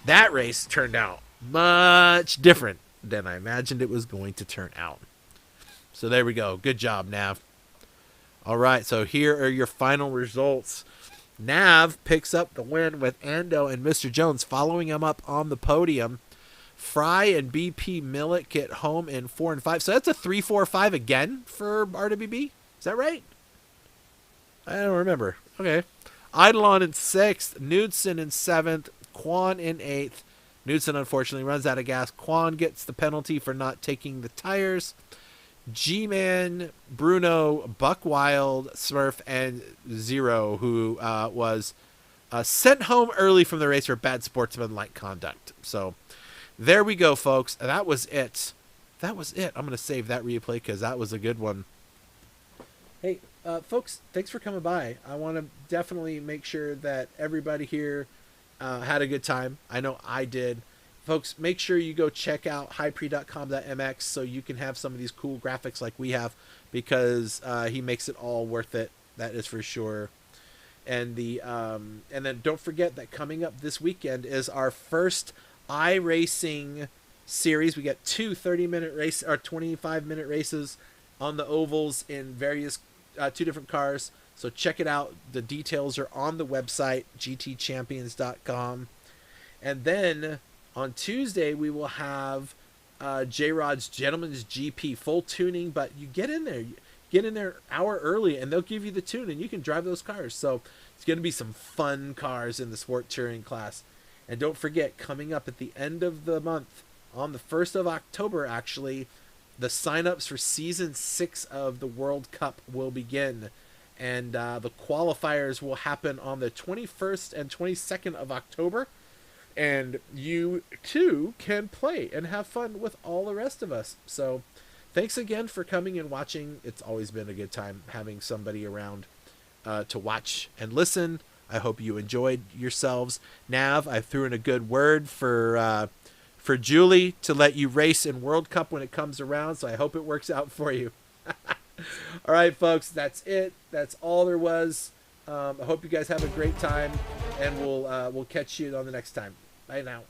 That race turned out much different than I imagined it was going to turn out. So there we go. Good job, Nav. All right, so here are your final results. Nav picks up the win with Ando and Mr. Jones following him up on the podium. Fry and BP Millet get home in 4 and 5. So that's a 3-4-5 again for RWB. Is that right? I don't remember. Okay. Eidolon in 6th. Knudsen in 7th. Quan in 8th. Knudsen unfortunately runs out of gas. Quan gets the penalty for not taking the tires. G-Man, Bruno, Buck Wild, Smurf, and Zero, who was sent home early from the race for bad sportsmanlike conduct. So there we go, folks. That was it. I'm going to save that replay because that was a good one. Hey, folks, thanks for coming by. I want to definitely make sure that everybody here had a good time. I know I did. Folks, make sure you go check out hypre.com.mx so you can have some of these cool graphics like we have, because he makes it all worth it. That is for sure. And then don't forget that coming up this weekend is our first iRacing series. We got two 30-minute race or 25-minute races on the ovals in various two different cars. So check it out. The details are on the website gtchampions.com. And then on Tuesday we will have J-Rod's Gentleman's GP full tuning, but you get in there an hour early and they'll give you the tune and you can drive those cars. So it's going to be some fun cars in the sport touring class. And don't forget, coming up at the end of the month, on the 1st of October actually, the sign-ups for Season 6 of the World Cup will begin. And the qualifiers will happen on the 21st and 22nd of October. And you, too, can play and have fun with all the rest of us. So thanks again for coming and watching. It's always been a good time having somebody around to watch and listen. I hope you enjoyed yourselves. Nav, I threw in a good word for Julie to let you race in World Cup when it comes around, so I hope it works out for you. All right, folks, that's it. That's all there was. I hope you guys have a great time, and we'll catch you on the next time. Bye now.